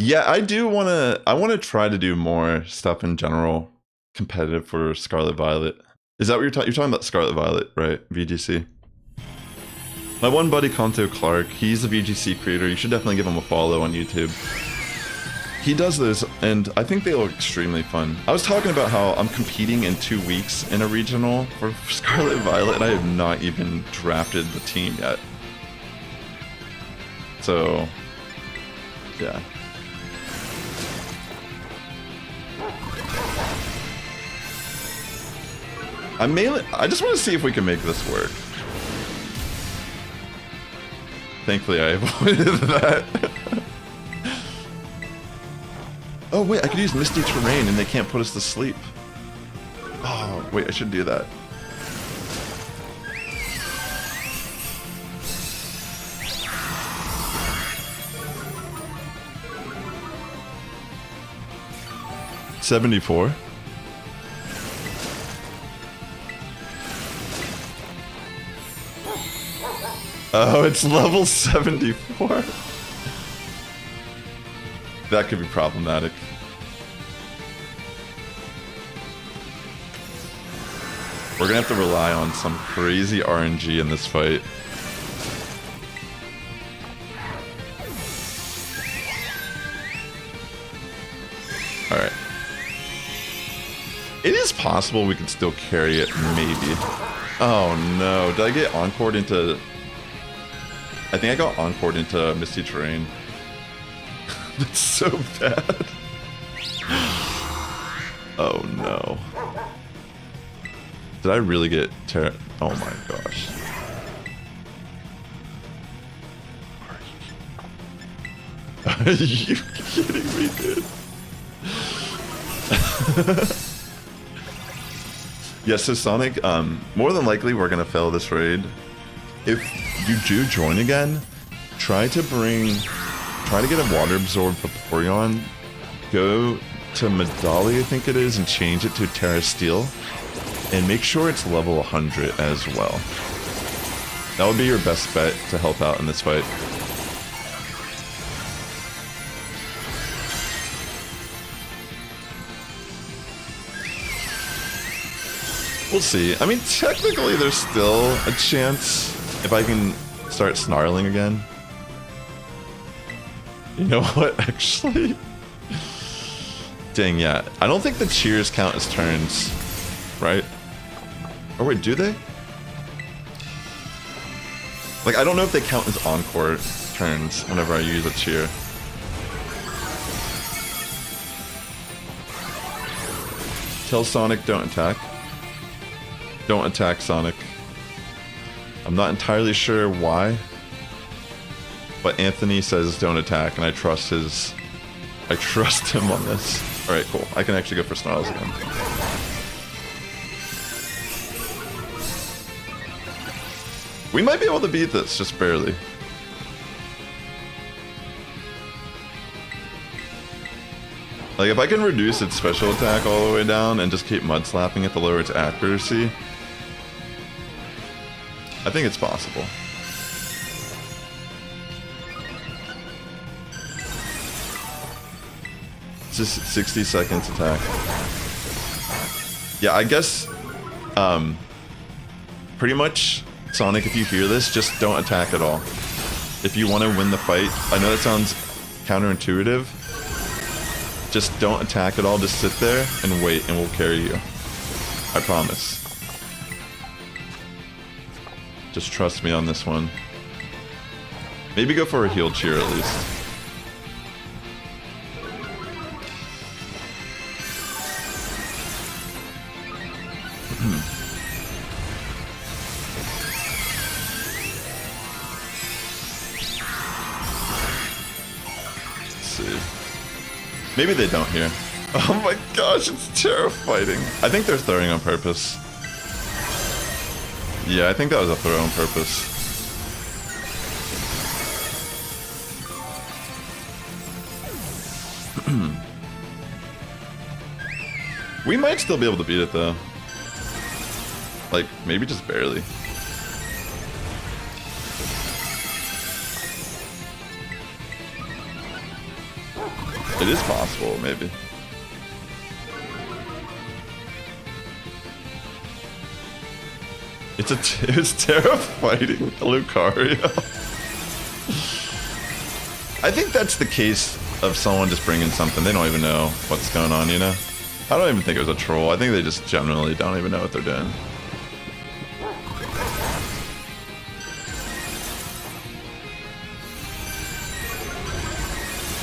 Yeah, I do want to. I want to try to do more stuff in general, competitive for Scarlet Violet. Is that what you're talking? You're talking about Scarlet Violet, right? VGC. My one buddy, Kanto Clark, he's a VGC creator. You should definitely give him a follow on YouTube. He does this, and I think they look extremely fun. I was talking about how I'm competing in 2 weeks in a regional for Scarlet Violet, and I have not even drafted the team yet. So, yeah. I just want to see if we can make this work. Thankfully, I avoided that. Oh wait, I could use Misty Terrain and they can't put us to sleep. Oh, wait, I should do that. $74. Oh, it's level 74. That could be problematic. We're gonna have to rely on some crazy RNG in this fight. Alright. It is possible we can still carry it, maybe. Oh no, did I get encored into... I think I got encored into Misty Terrain. That's so bad. Oh no. Did I really get Tera? Oh my gosh. Are you kidding me, dude? Yeah, so Sonic, more than likely we're gonna fail this raid. If you do join again, try to get a water absorb Vaporeon, go to Medali, I think it is, and change it to Terra Steel, and make sure it's level 100 as well. That would be your best bet to help out in this fight. We'll see. I mean, technically there's still a chance if I can start snarling again. You know what, actually? Dang, yeah. I don't think the cheers count as turns, right? Or wait, do they? Like, I don't know if they count as encore turns whenever I use a cheer. Tell Sonic don't attack. Don't attack, Sonic. I'm not entirely sure why, but Anthony says don't attack, and I trust him on this. Alright, cool. I can actually go for Snarls again. We might be able to beat this, just barely. Like, if I can reduce its special attack all the way down and just keep mud slapping it to lower its accuracy, I think it's possible. It's just 60 seconds attack. Yeah, I guess, pretty much, Sonic, if you hear this, just don't attack at all. If you want to win the fight, I know that sounds counterintuitive, just don't attack at all, just sit there and wait and we'll carry you. I promise. Just trust me on this one. Maybe go for a heal cheer at least. Let's see. Maybe they don't here. Oh my gosh, it's terrifying. I think they're throwing on purpose. Yeah, I think that was a throw on purpose. We might still be able to beat it though. Like, maybe just barely. It is possible, maybe. It's Tera fighting Lucario. I think that's the case of someone just bringing something. They don't even know what's going on, you know? I don't even think it was a troll. I think they just generally don't even know what they're doing.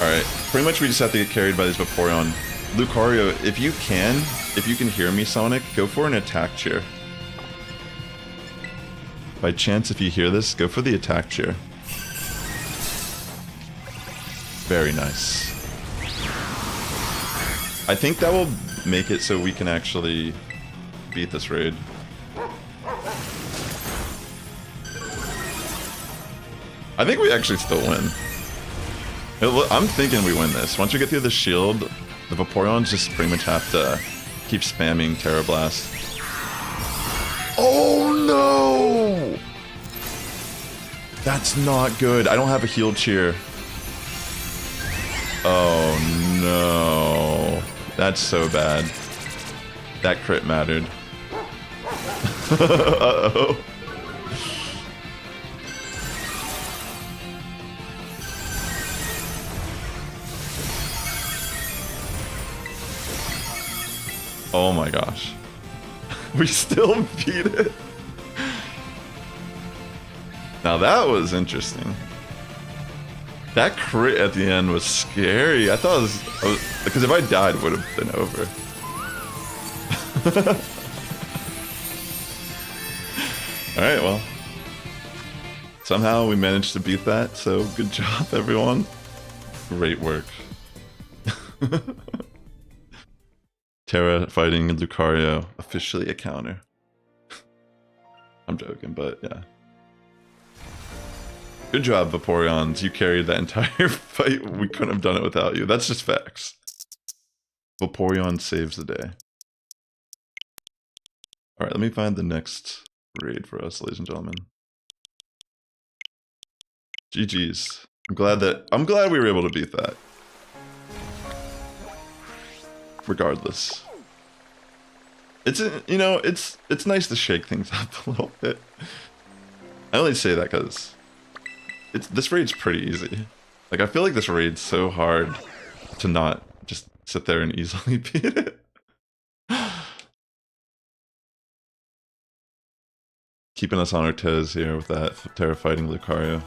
Alright, pretty much we just have to get carried by this Vaporeon. Lucario, if you can hear me, Sonic, go for an attack cheer. By chance, if you hear this, go for the attack cheer. Very nice. I think that will make it so we can actually beat this raid. I think we actually still win. I'm thinking we win this. Once we get through the shield, the Vaporeons just pretty much have to keep spamming Terra Blast. Oh no! That's not good. I don't have a heal cheer. Oh no. That's so bad. That crit mattered. Uh-oh. Oh my gosh. We still beat it. Now that was interesting. That crit at the end was scary. I thought it was because if I died, it would have been over. Alright, well. Somehow we managed to beat that, so good job, everyone. Great work. Tera fighting Lucario, officially a counter. I'm joking, but yeah. Good job, Vaporeons. You carried that entire fight. We couldn't have done it without you. That's just facts. Vaporeon saves the day. Alright, let me find the next raid for us, ladies and gentlemen. GG's. I'm glad we were able to beat that. Regardless. It's it's nice to shake things up a little bit. I only say that because this raid's pretty easy. Like, I feel like this raid's so hard to not just sit there and easily beat it. Keeping us on our toes here with that Tera fighting Lucario.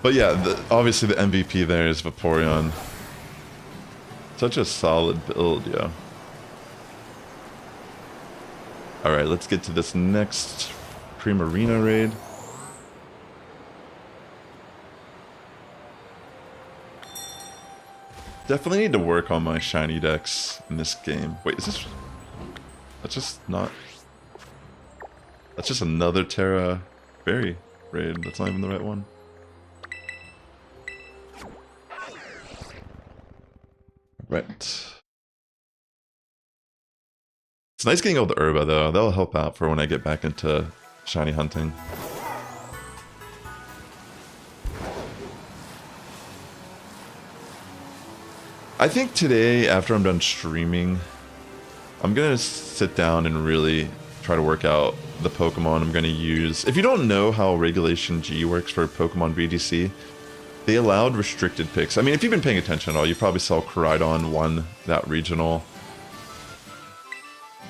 But yeah, obviously the MVP there is Vaporeon. Such a solid build, yo. Alright, let's get to this next Primarina raid. Definitely need to work on my shiny decks in this game. Wait, is this... That's just not... That's just another Tera Fairy raid. That's not even the right one. Right. It's nice getting all the Herba though. That'll help out for when I get back into shiny hunting. I think today, after I'm done streaming, I'm gonna sit down and really try to work out the Pokemon I'm gonna use. If you don't know how Regulation G works for Pokemon VGC, they allowed restricted picks. I mean, if you've been paying attention at all, you probably saw Koraidon won that regional.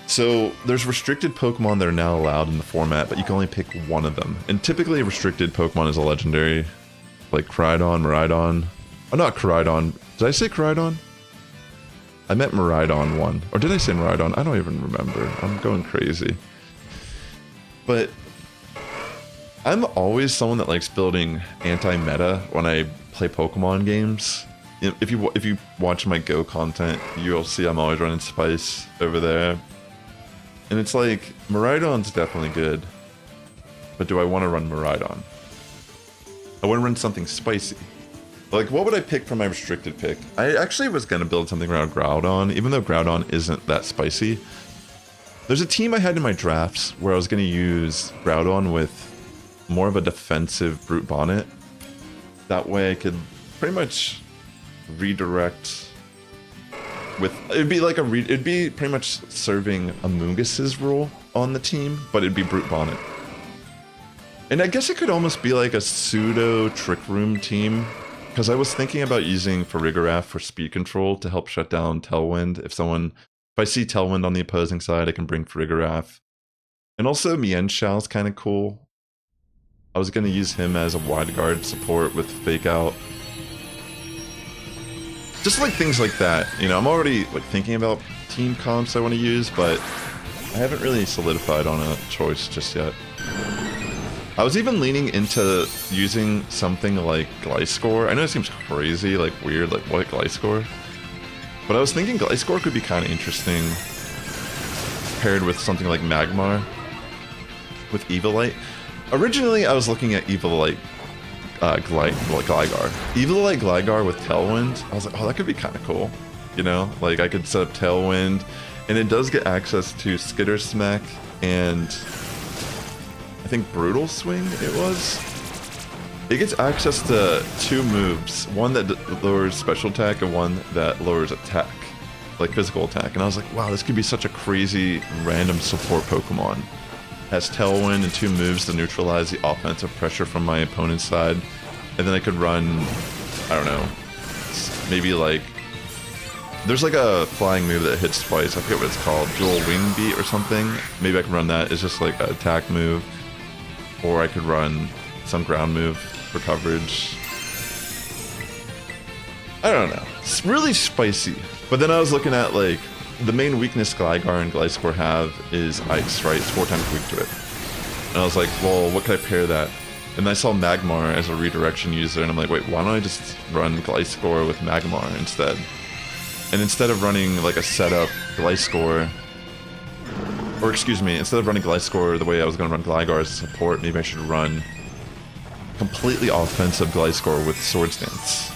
So there's restricted Pokemon that are now allowed in the format, but you can only pick one of them. And typically restricted Pokemon is a legendary, like Koraidon, Miraidon. Oh, not Koraidon. Did I say Koraidon? I meant Miraidon 1. Or did I say Miraidon? I don't even remember. I'm going crazy. But I'm always someone that likes building anti-meta when I play Pokemon games. If you watch my Go content, you'll see I'm always running Spice over there. And it's like, Miraidon's definitely good. But do I want to run Miraidon? I want to run something spicy. Like, what would I pick for my restricted pick? I actually was going to build something around Groudon, even though Groudon isn't that spicy. There's a team I had in my drafts where I was going to use Groudon with more of a defensive Brute Bonnet. That way I could pretty much redirect with, it'd be like it'd be pretty much serving Amoongus's role on the team, but it'd be Brute Bonnet. And I guess it could almost be like a pseudo Trick Room team, because I was thinking about using Farigiraf for speed control to help shut down Tailwind. If I see Tailwind on the opposing side, I can bring Farigiraf. And also Mienshau's kind of cool. I was going to use him as a wide guard support with Fake Out. Just like things like that, you know, I'm already like thinking about team comps I want to use, but I haven't really solidified on a choice just yet. I was even leaning into using something like Gliscor. I know it seems crazy, like weird, like what Gliscor? But I was thinking Gliscor could be kind of interesting paired with something like Magmar with Eviolite. Originally, I was looking at Eviolite Gligar. Eviolite Gligar with Tailwind, I was like, oh, that could be kind of cool. You know, like I could set up Tailwind, and it does get access to Skitter Smack and I think Brutal Swing it was. It gets access to 2 moves, one that lowers special attack and one that lowers attack, like physical attack. And I was like, wow, this could be such a crazy random support Pokemon. Has Tailwind and 2 moves to neutralize the offensive pressure from my opponent's side. And then I could run, I don't know, maybe like, there's like a flying move that hits twice, I forget what it's called, Dual Wing Beat or something. Maybe I can run that, it's just like an attack move. Or I could run some ground move for coverage. I don't know. It's really spicy. But then I was looking at like, the main weakness Gligar and Gliscor have is Ice, right? It's 4 times weak to it. And I was like, well, what could I pair that? And I saw Magmar as a redirection user, and I'm like, wait, why don't I just run Gliscor with Magmar instead? And instead of running like a setup Gliscor, or excuse me, instead of running Gliscor the way I was going to run Gligar as a support, maybe I should run completely offensive Gliscor with Swords Dance.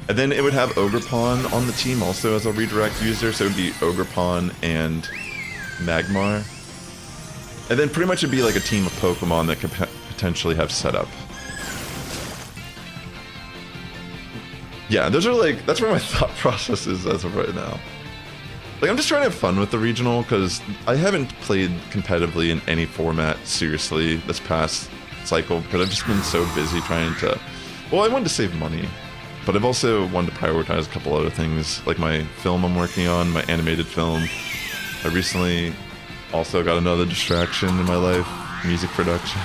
And then it would have Ogerpon on the team also as a redirect user, so it would be Ogerpon and Magmar. And then pretty much it'd be like a team of Pokemon that could potentially have setup. Yeah, those are like, that's where my thought process is as of right now. Like, I'm just trying to have fun with the regional, because I haven't played competitively in any format seriously this past cycle, because I've just been so busy trying to... Well, I wanted to save money, but I've also wanted to prioritize a couple other things, like my film I'm working on, my animated film. I recently also got another distraction in my life, music production.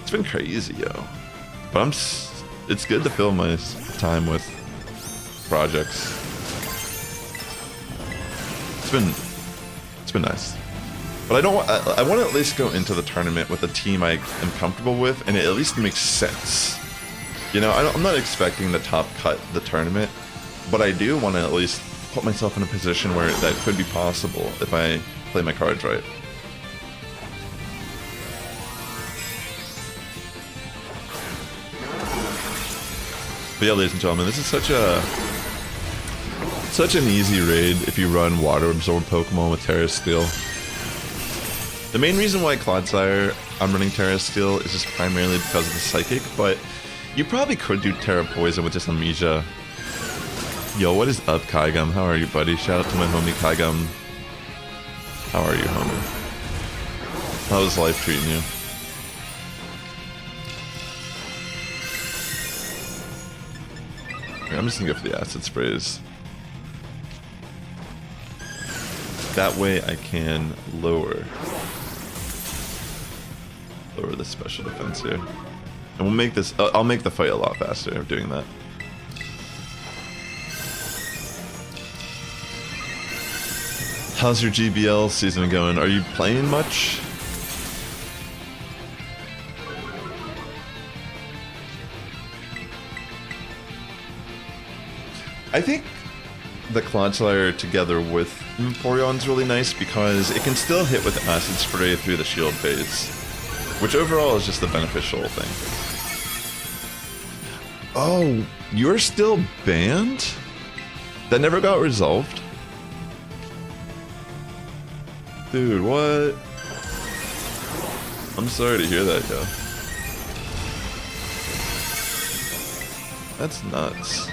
It's been crazy, yo. But it's good to fill my time with projects. It's been nice, but I want to at least go into the tournament with a team I am comfortable with, and it at least makes sense. You know, I'm not expecting the top cut the tournament, but I do want to at least put myself in a position where that could be possible if I play my cards right. But yeah, ladies and gentlemen, this is such an easy raid if you run Water Absorb Pokemon with Tera Steel. The main reason why Clodsire I'm running Tera Steel is just primarily because of the Psychic, but you probably could do Tera Poison with just Amnesia. Yo, what is up, Kaigum? How are you, buddy? Shout out to my homie Kaigum. How are you, homie? How's life treating you? I'm just gonna go for the acid sprays. That way I can lower the special defense here. And we'll make this, I'll make the fight a lot faster of doing that. How's your GBL season going? Are you playing much? I think the Clodsire together with Vaporeon's really nice because it can still hit with Acid Spray through the shield phase, which overall is just a beneficial thing. Oh, you're still banned? That never got resolved? Dude, what? I'm sorry to hear that, yo. That's nuts.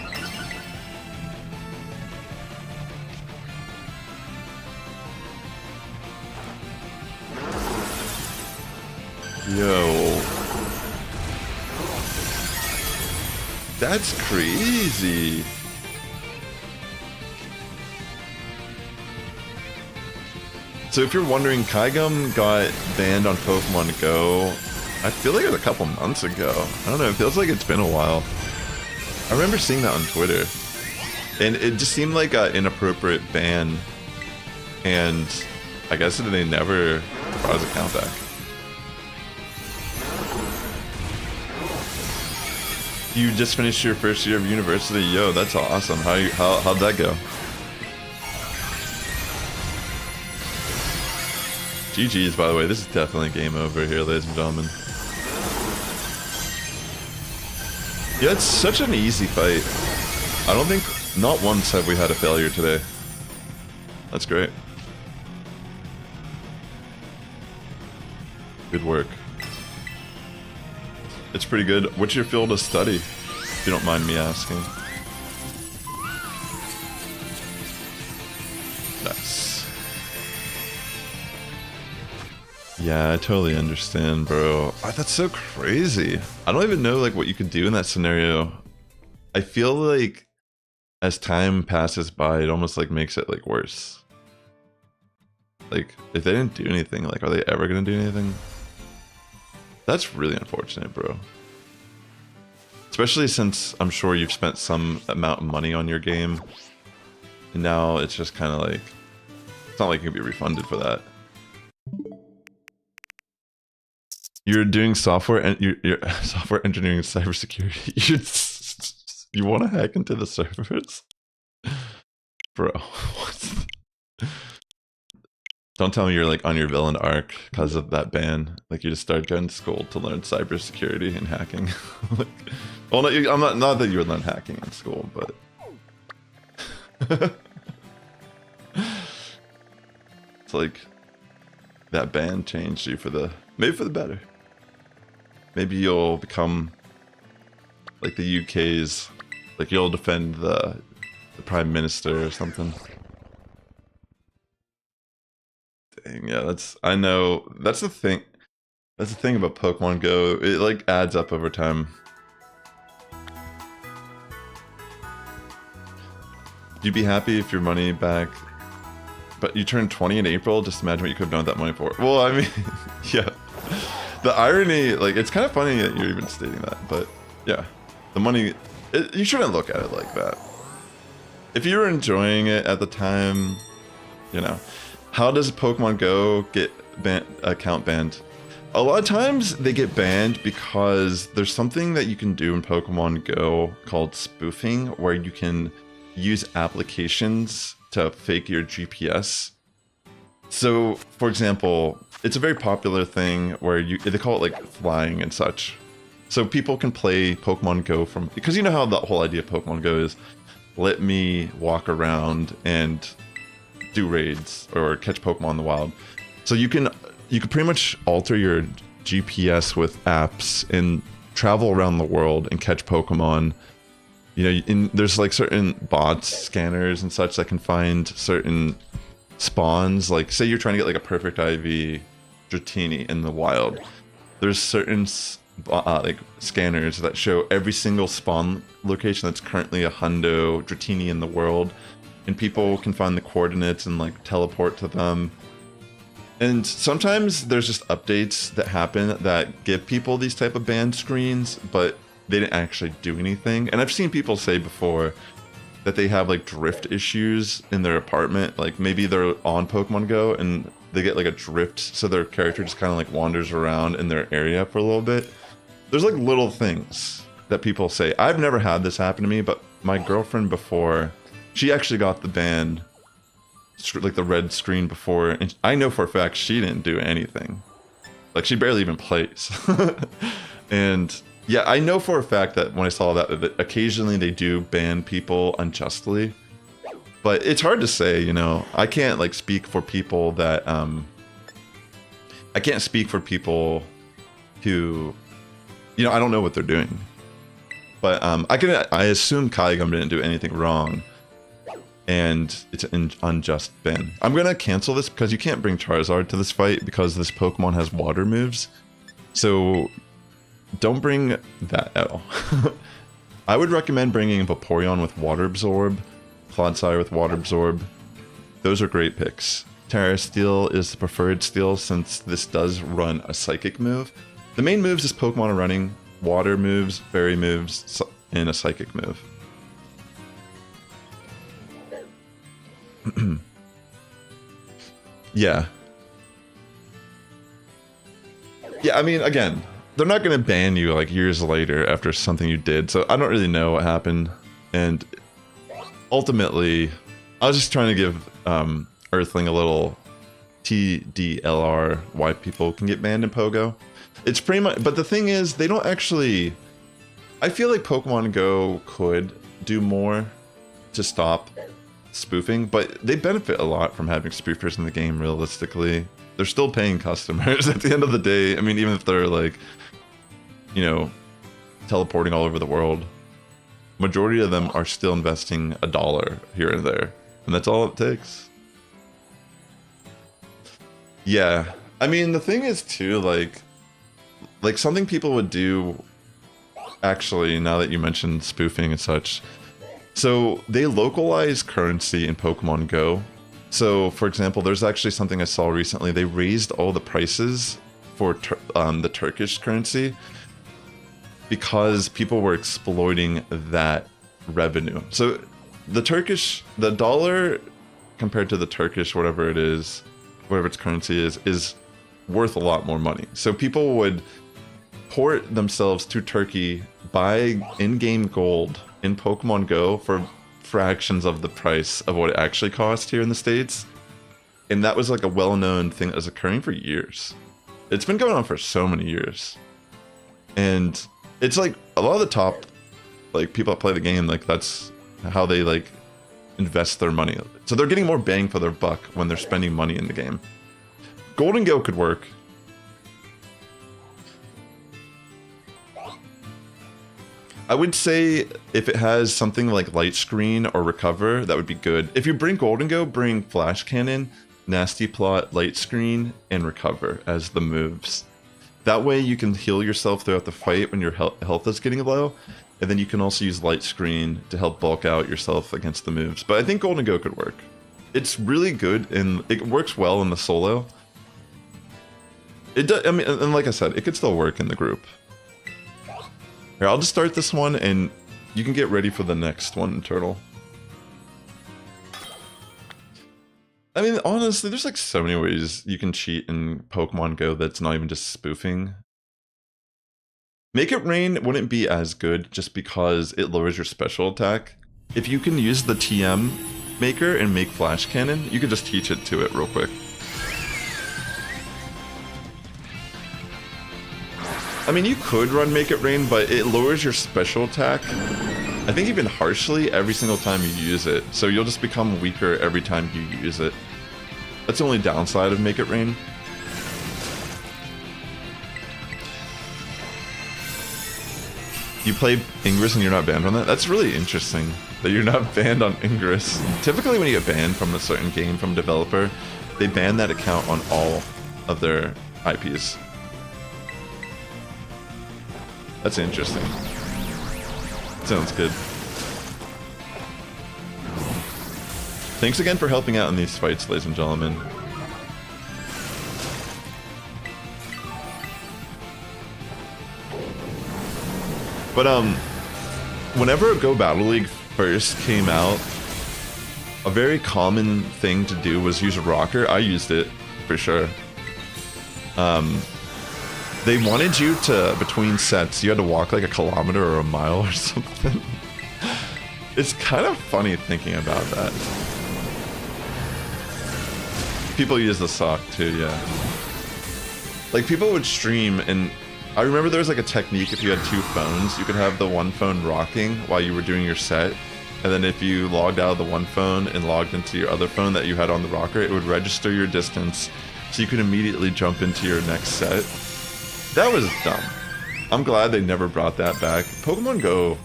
Yo. That's crazy. So if you're wondering, Kaigum got banned on Pokemon Go, I feel like it was a couple months ago. I don't know, it feels like it's been a while. I remember seeing that on Twitter. And it just seemed like an inappropriate ban. And I guess they never brought his account back. You just finished your first year of university. Yo, that's awesome. How'd that go? GG's, by the way. This is definitely game over here, ladies and gentlemen. Yeah, it's such an easy fight. I don't think, not once have we had a failure today. That's great. Good work. It's pretty good. What's your field of study, if you don't mind me asking? Nice. Yeah, I totally understand, bro. Oh, that's so crazy. I don't even know like what you could do in that scenario. I feel like as time passes by, it almost like makes it like worse. Like if they didn't do anything, like are they ever gonna do anything? That's really unfortunate, bro. Especially since I'm sure you've spent some amount of money on your game, and now it's just kind of like it's not like you can be refunded for that. You're doing software and you're software engineering and cybersecurity. You want to hack into the servers, bro? What? Don't tell me you're like on your villain arc because of that ban. Like you just started going to school to learn cybersecurity and hacking. Like, well, no, I'm not that you would learn hacking in school, but it's like that ban changed you for the maybe for the better. Maybe you'll become like the UK's, like you'll defend the Prime Minister or something. Dang, yeah, I know, that's the thing about Pokemon Go, it like adds up over time. You'd be happy if your money back, but you turned 20 in April, just imagine what you could have done with that money for. Well, I mean, yeah. The irony, like, it's kind of funny that you're even stating that, but yeah. The money, you shouldn't look at it like that. If you were enjoying it at the time, you know. How does Pokemon Go get account banned? A lot of times they get banned because there's something that you can do in Pokemon Go called spoofing, where you can use applications to fake your GPS. So, for example, it's a very popular thing where they call it like flying and such. So people can play Pokemon Go from, because you know how the whole idea of Pokemon Go is, let me walk around and do raids or catch Pokemon in the wild. So you can pretty much alter your GPS with apps and travel around the world and catch Pokemon. You know, there's like certain bots, scanners and such that can find certain spawns. Like say you're trying to get like a perfect IV Dratini in the wild. There's certain like scanners that show every single spawn location that's currently a hundo Dratini in the world. And people can find the coordinates and like teleport to them. And sometimes there's just updates that happen that give people these type of ban screens, but they didn't actually do anything. And I've seen people say before that they have like drift issues in their apartment. Like maybe they're on Pokemon Go and they get like a drift, so their character just kind of like wanders around in their area for a little bit. There's like little things that people say. I've never had this happen to me, but my girlfriend before, she actually got the ban, like the red screen before, and I know for a fact she didn't do anything. Like she barely even plays. And yeah, I know for a fact that when I saw that occasionally they do ban people unjustly. But it's hard to say, you know. I can't like speak for people that I can't speak for people who, you know, I don't know what they're doing. But I assume Kaigum didn't do anything wrong, and it's an unjust ban. I'm gonna cancel this because you can't bring Charizard to this fight because this Pokemon has water moves. So don't bring that at all. I would recommend bringing Vaporeon with Water Absorb, Clodsire with Water Absorb. Those are great picks. Terra Steel is the preferred steel since this does run a Psychic move. The main moves this Pokemon are running: Water moves, Fairy moves, and a Psychic move. Yeah. Yeah, I mean, again, they're not going to ban you like years later after something you did, so I don't really know what happened. And ultimately, I was just trying to give Earthling a little TDLR why people can get banned in Pogo. It's pretty much, but the thing is, they don't actually. I feel like Pokemon Go could do more to stop spoofing, but they benefit a lot from having spoofers in the game. Realistically, they're still paying customers at the end of the day. I mean, even if they're like, you know, teleporting all over the world, majority of them are still investing $1 here and there, and that's all it takes. Yeah, I mean, the thing is too, like something people would do, actually, now that you mentioned spoofing and such, so they localize currency in Pokemon Go. So, for example, there's actually something I saw recently. They raised all the prices for the Turkish currency because people were exploiting that revenue. So the dollar compared to the Turkish, whatever it is, whatever its currency is worth a lot more money. So people would port themselves to Turkey, buy in-game gold in Pokemon Go for fractions of the price of what it actually cost here in the States. And that was like a well-known thing that was occurring for years. It's been going on for so many years. And it's like a lot of the top like people that play the game, like that's how they like invest their money. So they're getting more bang for their buck when they're spending money in the game. Golden Go could work. I would say if it has something like Light Screen or Recover, that would be good. If you bring Golden Go, bring Flash Cannon, Nasty Plot, Light Screen, and Recover as the moves. That way you can heal yourself throughout the fight when your health is getting low, and then you can also use Light Screen to help bulk out yourself against the moves. But I think Golden Go could work. It's really good, and it works well in the solo. It does, I mean, and like I said, it could still work in the group. Here, I'll just start this one, and you can get ready for the next one, Turtle. I mean, honestly, there's like so many ways you can cheat in Pokemon Go that's not even just spoofing. Make It Rain wouldn't be as good just because it lowers your special attack. If you can use the TM maker and make Flash Cannon, you could just teach it to it real quick. I mean, you could run Make It Rain, but it lowers your special attack, I think even harshly, every single time you use it. So you'll just become weaker every time you use it. That's the only downside of Make It Rain. You play Ingress and you're not banned on that? That's really interesting that you're not banned on Ingress. Typically when you get banned from a certain game from a developer, they ban that account on all of their IPs. That's interesting. Sounds good. Thanks again for helping out in these fights, ladies and gentlemen. But whenever Go Battle League first came out, a very common thing to do was use a rocker. I used it for sure. They wanted you to, between sets, you had to walk like a kilometer or a mile or something. It's kind of funny thinking about that. People use the sock too, yeah. Like people would stream, and I remember there was like a technique if you had two phones, you could have the one phone rocking while you were doing your set, and then if you logged out of the one phone and logged into your other phone that you had on the rocker, it would register your distance so you could immediately jump into your next set. That was dumb. I'm glad they never brought that back. Pokemon Go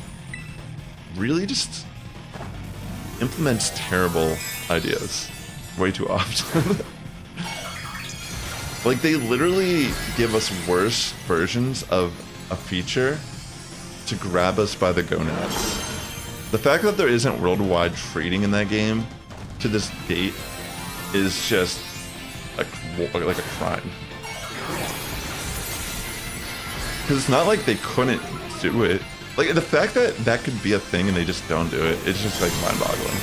really just implements terrible ideas way too often. Like, they literally give us worse versions of a feature to grab us by the gonads. The fact that there isn't worldwide trading in that game to this date is just like a crime. Because it's not like they couldn't do it. Like, the fact that that could be a thing and they just don't do it, it's just like mind-boggling.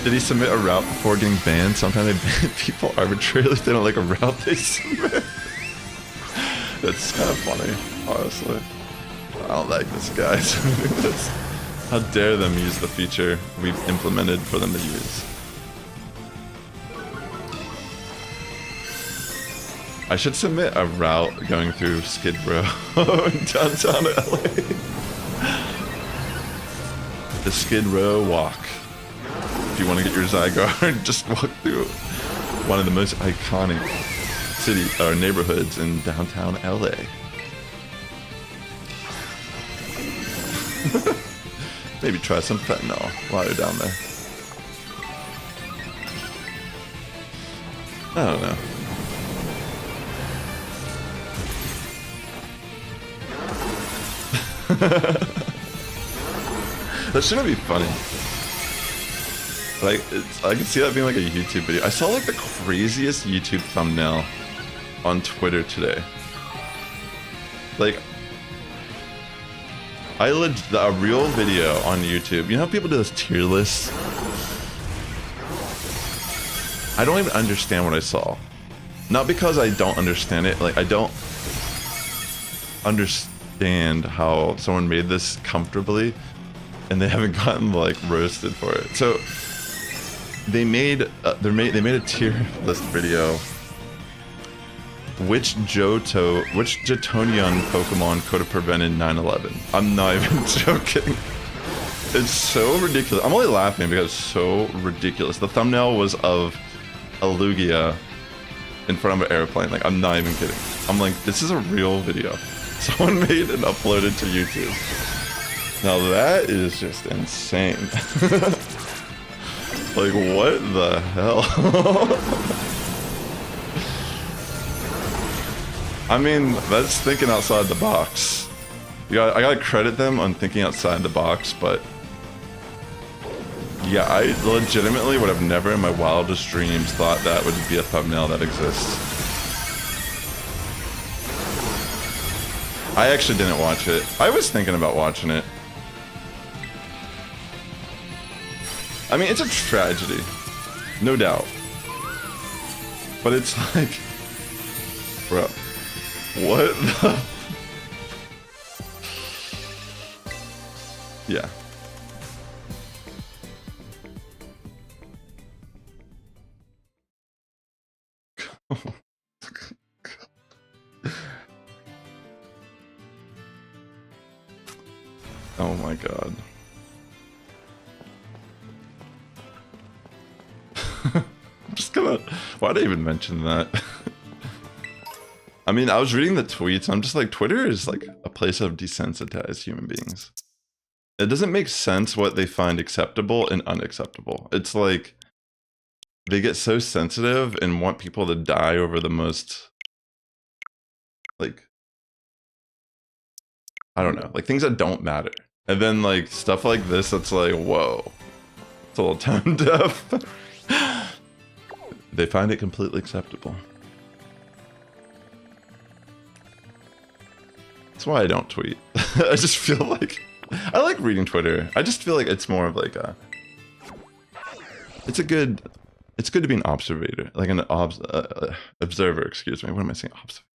Did he submit a route before getting banned? Sometimes they ban people arbitrarily if they don't like a route they submit. That's kind of funny, honestly. I don't like this guy submitting this. How dare them use the feature we've implemented for them to use. I should submit a route going through Skid Row in downtown LA. The Skid Row walk. If you want to get your Zygarde, just walk through one of the most iconic city or neighborhoods in downtown LA. Maybe try some fentanyl while you're down there. I don't know. That shouldn't be funny. Like, I can see that being like a YouTube video. I saw like the craziest YouTube thumbnail on Twitter today. Like, a real video on YouTube. You know how people do those tier lists? I don't even understand what I saw. Not because I don't understand it. Like, I don't understand how someone made this comfortably and they haven't gotten like roasted for it. So they made a tier list video. Which Jotonian Pokemon could have prevented 9/11? I'm not even joking. It's so ridiculous. I'm only laughing because it's so ridiculous. The thumbnail was of a Lugia in front of an airplane. Like, I'm not even kidding. I'm like, this is a real video. Someone made and uploaded to YouTube. Now that is just insane. Like, what the hell? I mean, that's thinking outside the box. I gotta credit them on thinking outside the box, but yeah, I legitimately would have never in my wildest dreams thought that would be a thumbnail that exists. I actually didn't watch it. I was thinking about watching it. I mean, it's a tragedy, no doubt. But it's like, bro, what the? Yeah. Oh my god. I'm just gonna... Why'd I even mention that? I mean, I was reading the tweets. I'm just like, Twitter is like a place of desensitized human beings. It doesn't make sense what they find acceptable and unacceptable. It's like they get so sensitive and want people to die over the most, like, I don't know, like things that don't matter. And then like stuff like this that's like, whoa, it's a little tone deaf. They find it completely acceptable. That's why I don't tweet. I just feel like, I like reading Twitter. I just feel like it's more of like a, it's good to be an observer, like an observer, excuse me. What am I saying? Observer.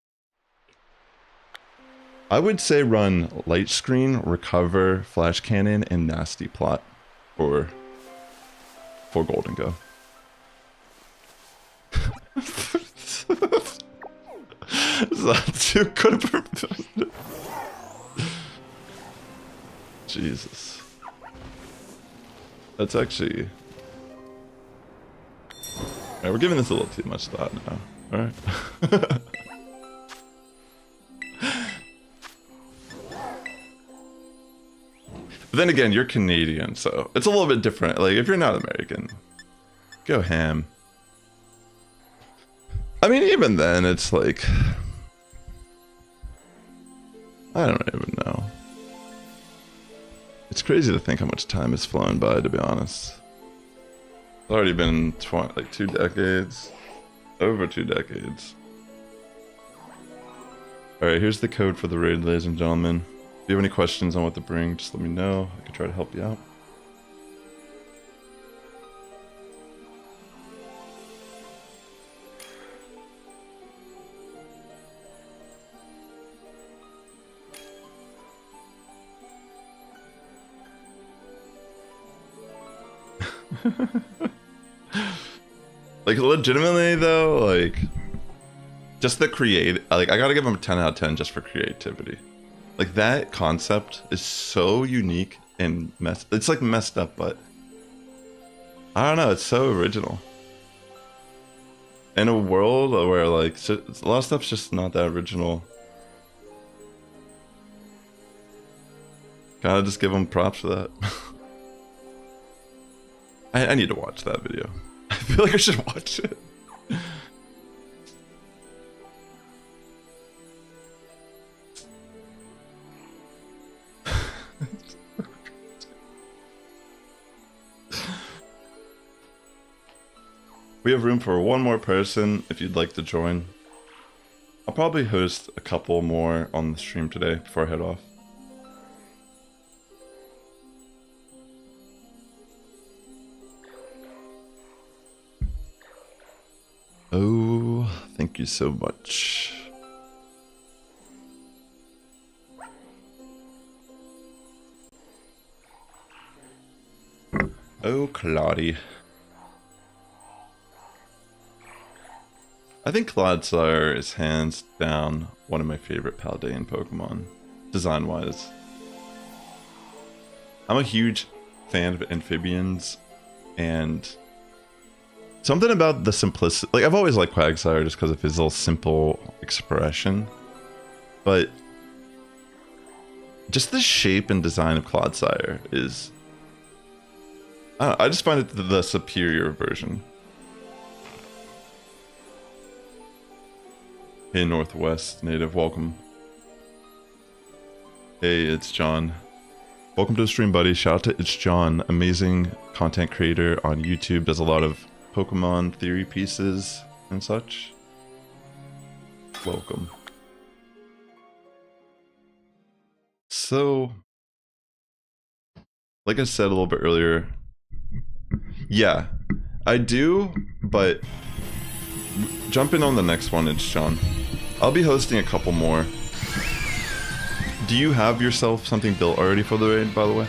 I would say run light screen, recover, flash cannon, and nasty plot for Golden Go. Is that too good of a... Jesus. That's actually... Alright, we're giving this a little too much thought now. Alright. But then again, you're Canadian, so it's a little bit different. Like, if you're not American, go ham. I mean, even then, it's like... I don't even know. It's crazy to think how much time has flown by, to be honest. It's already been 2 decades. Over 2 decades. Alright, here's the code for the raid, ladies and gentlemen. If you have any questions on what to bring, just let me know. I can try to help you out. Like, legitimately though, like, just the like, I gotta give them a 10 out of 10 just for creativity. Like, that concept is so unique and it's like messed up, but I don't know, it's so original. In a world where like a lot of stuff's just not that original. Gotta just give them props for that. I need to watch that video. I feel like I should watch it. We have room for one more person if you'd like to join. I'll probably host a couple more on the stream today before I head off. Oh, thank you so much. Oh, Claudie. I think Clodsire is hands down one of my favorite Paldean Pokemon, design-wise. I'm a huge fan of amphibians, and something about the simplicity, like, I've always liked Quagsire just because of his little simple expression, but just the shape and design of Clodsire is, I just find it the superior version. Hey, Northwest native, welcome. Hey, it's John. Welcome to the stream, buddy. Shout out to It's John, amazing content creator on YouTube, does a lot of Pokemon theory pieces and such. Welcome. So, like I said a little bit earlier, yeah, I do, but jump in on the next one, It's John. I'll be hosting a couple more. Do you have yourself something built already for the raid, by the way?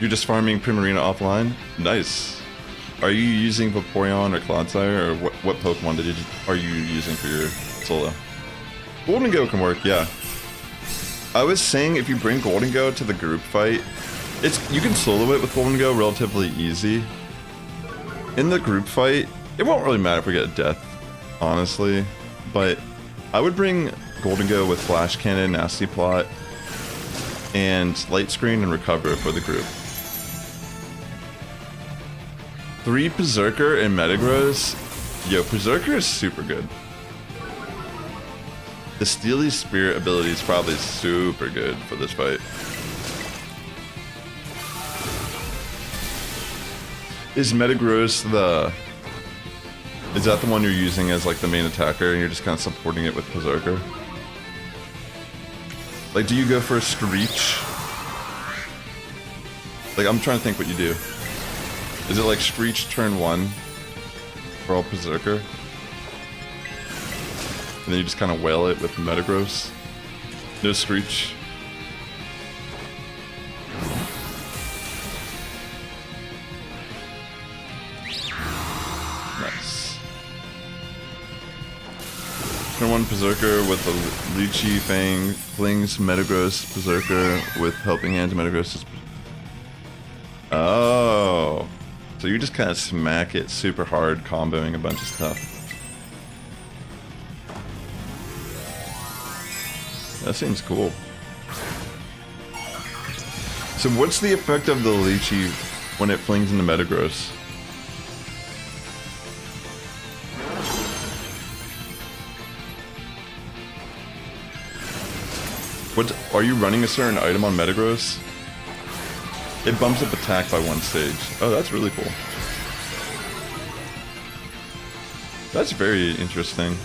You're just farming Primarina offline? Nice. Are you using Vaporeon or Clodsire, or what Pokemon are you using for your solo? Golden Go can work, yeah. I was saying if you bring Golden Go to the group fight, you can solo it with Golden Go relatively easy. In the group fight, it won't really matter if we get a death, honestly, but I would bring Golden Go with Flash Cannon, Nasty Plot, and Light Screen and Recover for the group. 3 Berserker and Metagross. Yo, Berserker is super good. The Steely Spirit ability is probably super good for this fight. Is Metagross is that the one you're using as like the main attacker and you're just kind of supporting it with Berserker? Like, do you go for a Screech? Like, I'm trying to think what you do. Is it like Screech turn 1 for all Berserker? And then you just kind of wail it with Metagross? No Screech? Nice. Turn 1 Berserker with a Lychee Fang, flings Metagross Berserker with Helping Hand to Metagross. Oh. So you just kind of smack it super hard, comboing a bunch of stuff. That seems cool. So what's the effect of the Lychee when it flings into Metagross? Are you running a certain item on Metagross? It bumps up attack by 1 stage. Oh, that's really cool. That's very interesting.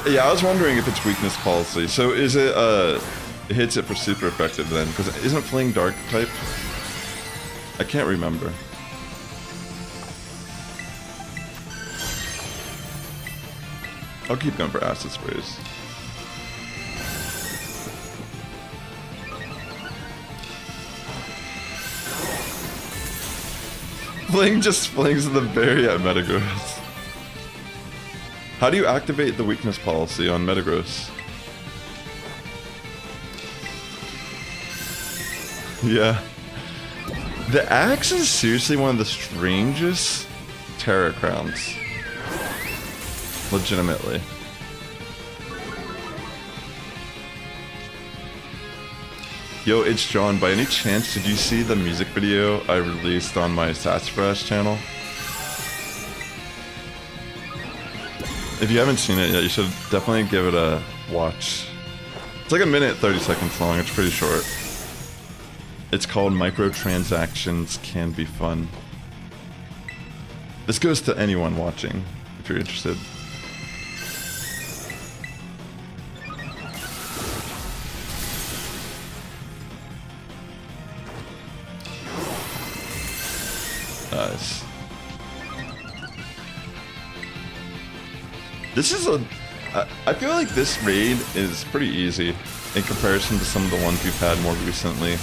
Yeah, I was wondering if it's weakness policy. So is it, it hits it for super effective then? Because isn't Fling Dark type? I can't remember. I'll keep going for acid sprays. Fling just flings the berry at Metagross. How do you activate the weakness policy on Metagross? Yeah. The axe is seriously one of the strangest Tera crowns. Legitimately. Yo, it's John. By any chance, did you see the music video I released on my Sassifrass channel? If you haven't seen it yet, you should definitely give it a watch. It's like 1 minute 30 seconds long, it's pretty short. It's called Microtransactions Can Be Fun. This goes to anyone watching, if you're interested. Nice. This is a... I feel like this raid is pretty easy in comparison to some of the ones we've had more recently.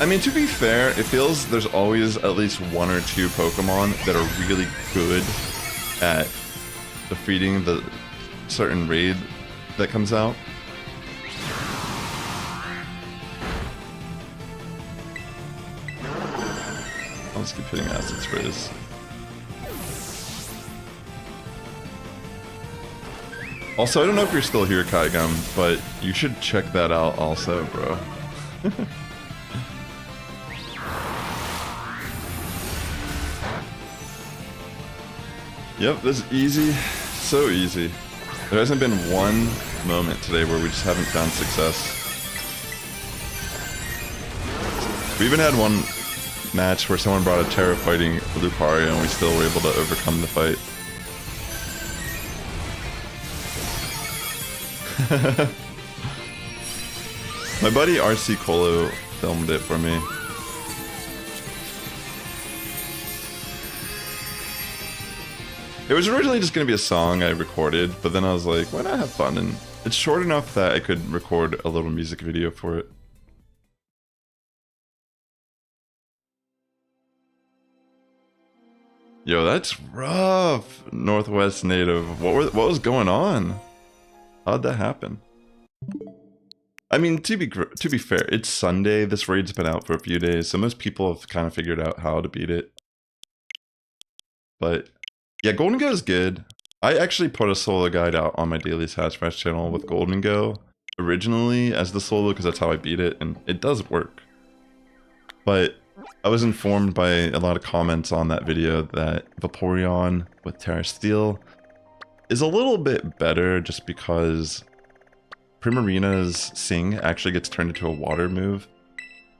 I mean, to be fair, it feels there's always at least 1 or 2 Pokemon that are really good at defeating the certain raid that comes out. I'll just keep hitting acid sprays. Also, I don't know if you're still here, Kaigum, but you should check that out also, bro. Yep, this is easy. So easy. There hasn't been one moment today where we just haven't found success. We even had one match where someone brought a Tera fighting Lucario and we still were able to overcome the fight. My buddy RC Colo filmed it for me. It was originally just going to be a song I recorded, but then I was like, why not have fun? And it's short enough that I could record a little music video for it. Yo, that's rough, Northwest native. What was going on? How'd that happen? I mean, to be fair, it's Sunday. This raid's been out for a few days, so most people have kind of figured out how to beat it. But yeah, Golden Go is good. I actually put a solo guide out on my daily Sassifrass channel with Golden Go originally as the solo because that's how I beat it, and it does work. But I was informed by a lot of comments on that video that Vaporeon with Tera Steel is a little bit better just because Primarina's Sing actually gets turned into a water move.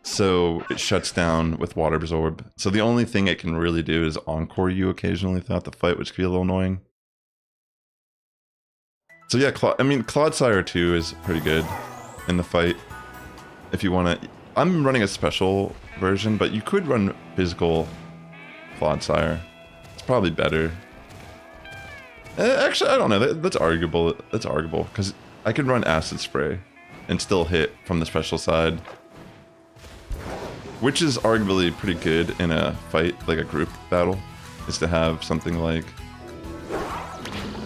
So it shuts down with Water Absorb. So the only thing it can really do is encore you occasionally throughout the fight, which can be a little annoying. So yeah, Clodsire 2 is pretty good in the fight. If you want to... I'm running a special version, but you could run physical Clodsire. It's probably better. Actually, I don't know. That's arguable. That's arguable, because I could run Acid Spray and still hit from the special side. Which is arguably pretty good in a fight, like a group battle, is to have something like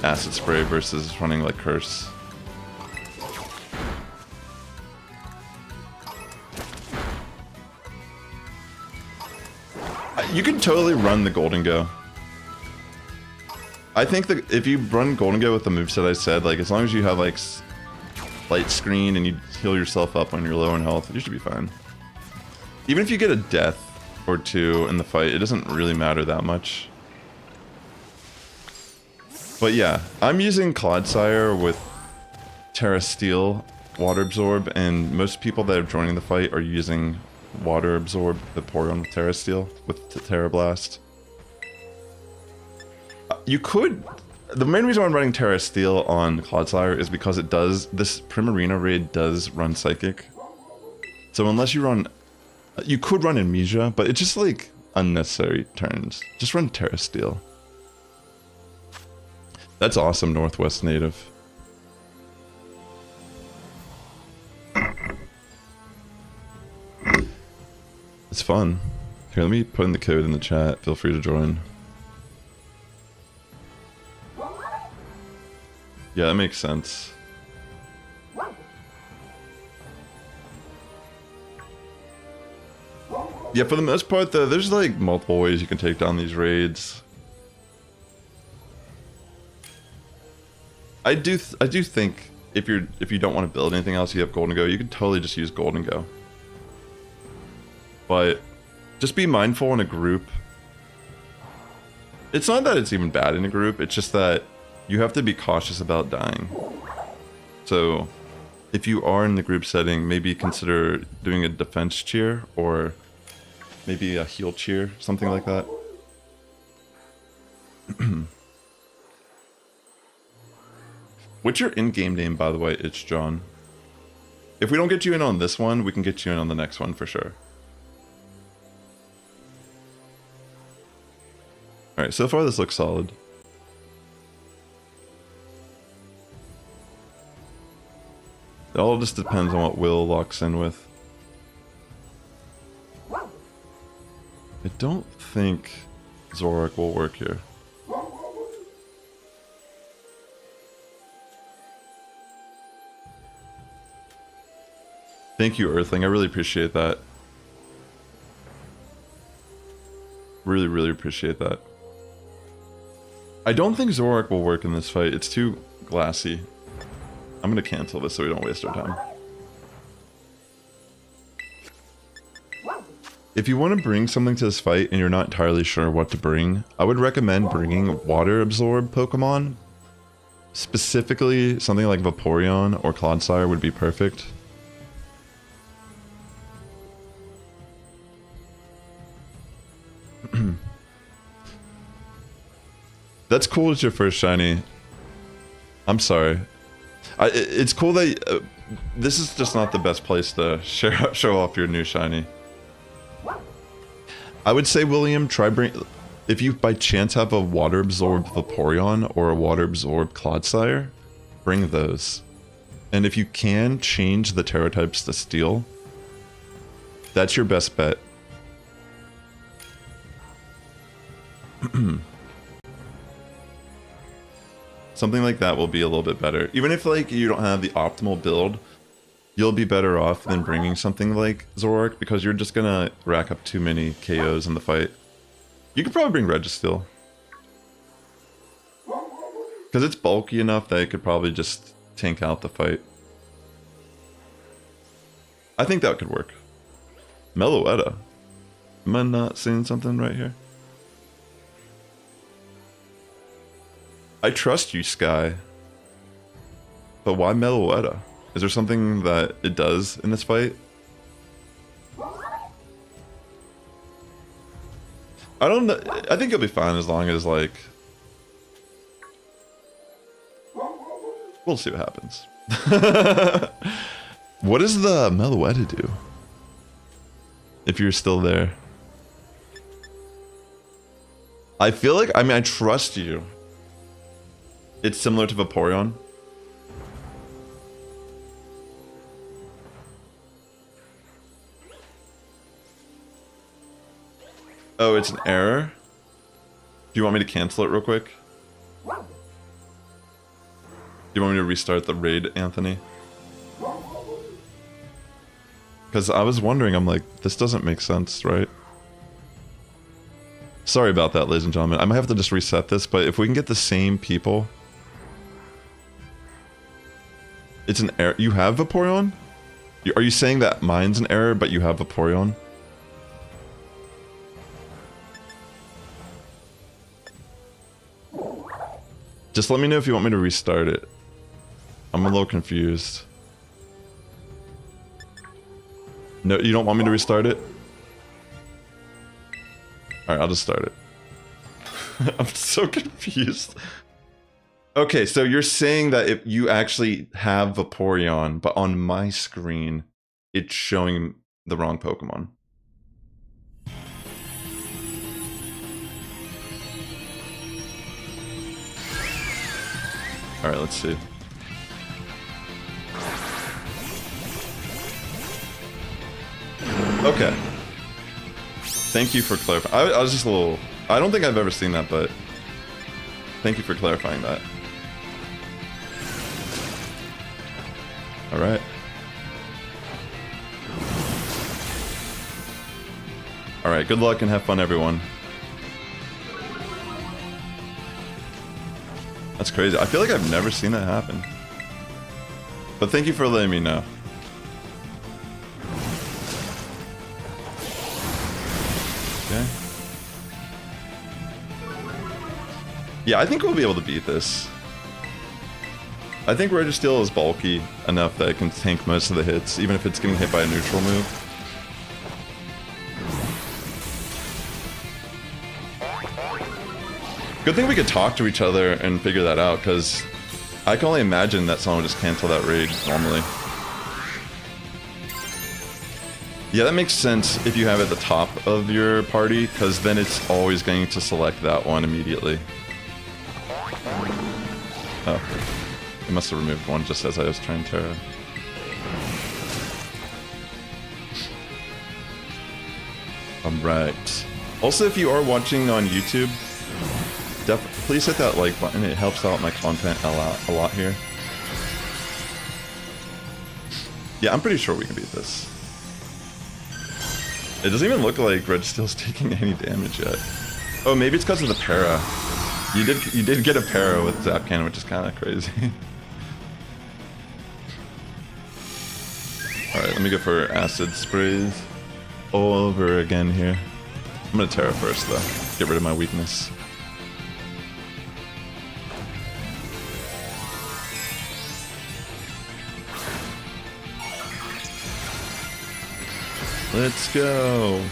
Acid Spray versus running like Curse. You can totally run the Golden Go. I think that if you run Golden Go with the moveset I said, like as long as you have like light screen and you heal yourself up when you're low in health, you should be fine. Even if you get a death or two in the fight, it doesn't really matter that much. But yeah, I'm using Clodsire with Tera Steel, Water Absorb, and most people that are joining the fight are using Water Absorb, Vaporeon with Tera Steel, with Tera Blast. You could... The main reason I'm running Tera Steel on Clodsire is because it does... This Primarina raid does run Psychic. So unless you run... You could run Amnesia, but it's just like unnecessary turns. Just run Tera Steel. That's awesome, Northwest native. It's fun. Here, let me put in the code in the chat. Feel free to join. Yeah, that makes sense. Yeah, for the most part, though, there's like multiple ways you can take down these raids. I do think if you don't want to build anything else, you have Golden Go. You can totally just use Golden Go. But just be mindful in a group. It's not that it's even bad in a group. It's just that you have to be cautious about dying. So if you are in the group setting, maybe consider doing a defense cheer or maybe a heal cheer, something like that. What's your in-game name, by the way? It's John. If we don't get you in on this one, we can get you in on the next one for sure. Alright, so far this looks solid. It all just depends on what Will locks in with. I don't think Zoroark will work here. Thank you, Earthling. I really appreciate that. Really, really appreciate that. I don't think Zoroark will work in this fight. It's too glassy. I'm gonna cancel this so we don't waste our time. If you want to bring something to this fight and you're not entirely sure what to bring, I would recommend bringing Water Absorb Pokemon. Specifically, something like Vaporeon or Clodsire would be perfect. That's cool. It's your first shiny. I'm sorry. It's cool that this is just not the best place to show off your new shiny. I would say, William, try if you by chance have a Water Absorb Vaporeon or a Water Absorb Clodsire, bring those. And if you can, change the Tera types to Steel. That's your best bet. Something like that will be a little bit better. Even if like you don't have the optimal build, you'll be better off than bringing something like Zoroark because you're just gonna rack up too many KOs in the fight. You could probably bring Registeel. Because it's bulky enough that it could probably just tank out the fight. I think that could work. Meloetta. Am I not seeing something right here? I trust you, Sky. But why Meloetta? Is there something that it does in this fight? I don't know. I think it'll be fine as long as, like... We'll see what happens. What does the Meloetta do? If you're still there. I feel like... I mean, I trust you. It's similar to Vaporeon. Oh, it's an error? Do you want me to cancel it real quick? Do you want me to restart the raid, Anthony? Because I was wondering, I'm like, this doesn't make sense, right? Sorry about that, ladies and gentlemen. I might have to just reset this, but if we can get the same people... It's an error. You have Vaporeon? Are you saying that mine's an error, but you have Vaporeon? Just let me know if you want me to restart it. I'm a little confused. No, you don't want me to restart it? Alright, I'll just start it. I'm so confused. Okay, so you're saying that if you actually have Vaporeon, but on my screen, it's showing the wrong Pokemon. Alright, let's see. Okay. Thank you for clarifying. I was just a little... I don't think I've ever seen that, but... Thank you for clarifying that. Alright. Alright, good luck and have fun, everyone. That's crazy. I feel like I've never seen that happen. But thank you for letting me know. Okay. Yeah, I think we'll be able to beat this. I think Registeel is bulky enough that it can tank most of the hits, even if it's getting hit by a neutral move. Good thing we could talk to each other and figure that out, because I can only imagine that someone would just cancel that raid normally. Yeah, that makes sense if you have it at the top of your party, because then it's always going to select that one immediately. Oh. It must have removed one just as I was trying Tera. Alright. Also, if you are watching on YouTube, please hit that like button. It helps out my content a lot here. Yeah, I'm pretty sure we can beat this. It doesn't even look like Registeel's taking any damage yet. Oh, maybe it's because of the para. You did get a para with Zap Cannon, which is kind of crazy. Alright, let me go for acid sprays all over again here. I'm gonna Tera first though. Get rid of my weakness. Let's go.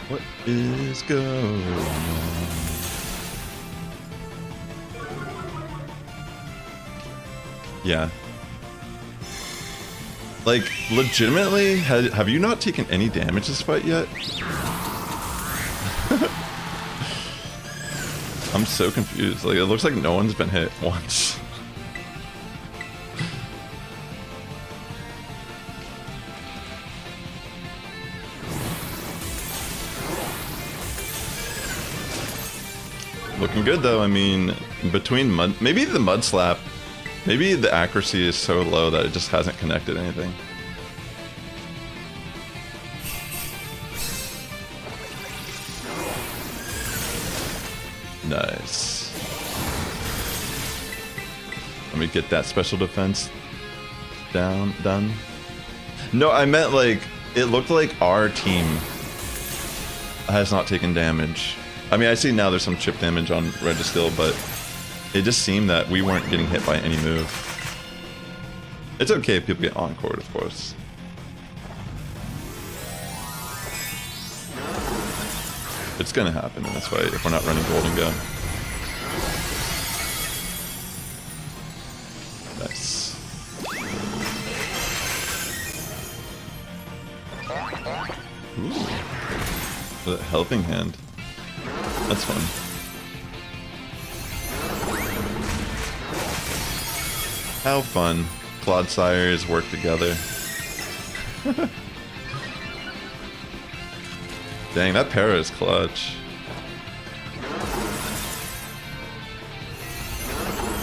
What is going on? Yeah. Like, legitimately, have you not taken any damage this fight yet? I'm so confused. Like, it looks like no one's been hit once. Looking good though. I mean, between mud, maybe the mud slap, maybe the accuracy is so low that it just hasn't connected anything. Nice. Let me get that special defense done. No, I meant like, it looked like our team has not taken damage. I mean, I see now there's some chip damage on Registeel, but it just seemed that we weren't getting hit by any move. It's okay if people get encored, of course. It's gonna happen in this fight if we're not running Golden Gun. Nice. Ooh. A helping hand. That's fun. How fun. Clodsires work together. Dang, that para is clutch.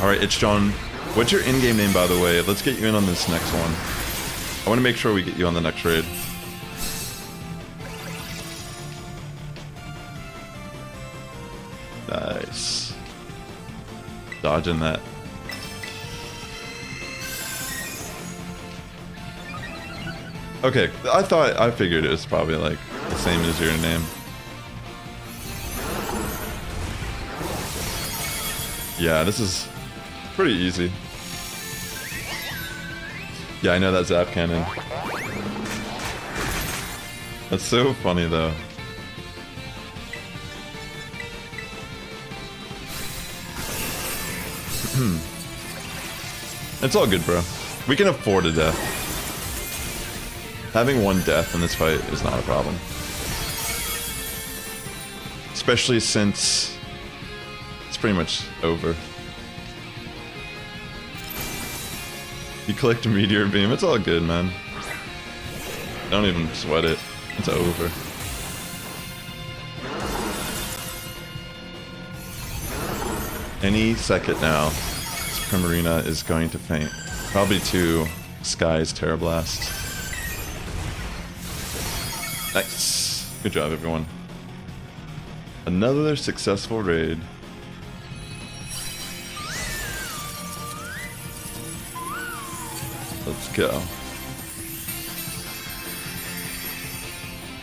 Alright, it's John. What's your in-game name, by the way? Let's get you in on this next one. I want to make sure we get you on the next raid. Nice. Dodging that. Okay, I figured it was probably like the same as your name. Yeah, this is pretty easy. Yeah, I know that Zap Cannon. That's so funny though. It's all good, bro. We can afford a death. Having one death in this fight is not a problem. Especially since it's pretty much over. You clicked Meteor Beam, it's all good, man. Don't even sweat it. It's over. Any second now, this Primarina is going to faint. Probably to Sky's Tera Blast. Nice. Good job, everyone. Another successful raid. Let's go.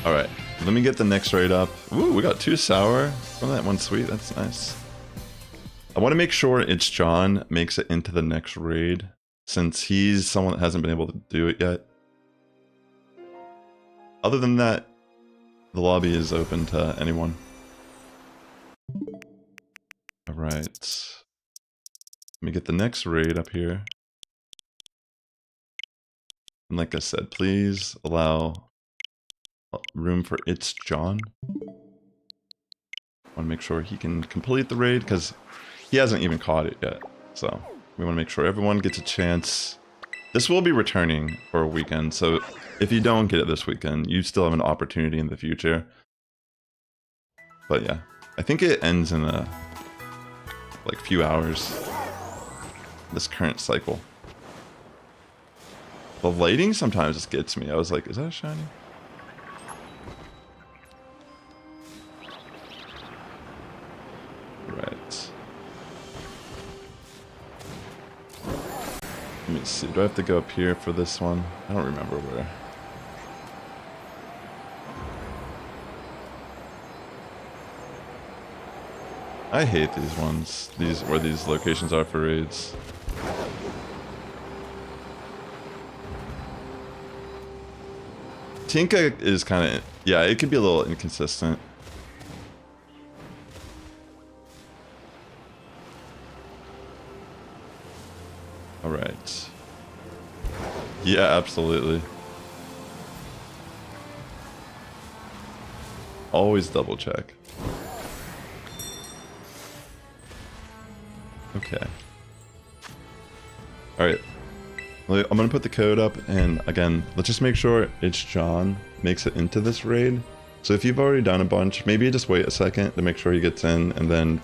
Alright, let me get the next raid up. Ooh, we got 2 sour from that one sweet. That's nice. I want to make sure it's John makes it into the next raid, since he's someone that hasn't been able to do it yet. Other than that, the lobby is open to anyone. Alright. Let me get the next raid up here. And like I said, please allow room for It's John. I want to make sure he can complete the raid, because he hasn't even caught it yet. So we want to make sure everyone gets a chance. This will be returning for a weekend, so if you don't get it this weekend, you still have an opportunity in the future. But yeah, I think it ends in a like few hours, this current cycle. The lighting sometimes just gets me. I was like, is that shiny? Right. Let me see, do I have to go up here for this one? I don't remember where. I hate these ones, where these locations are for raids. Tinka is kind of, yeah, it could be a little inconsistent. Alright. Yeah, absolutely. Always double check. Okay. Alright. I'm gonna put the code up, and again, let's just make sure It's John makes it into this raid. So if you've already done a bunch, maybe just wait a second to make sure he gets in, and then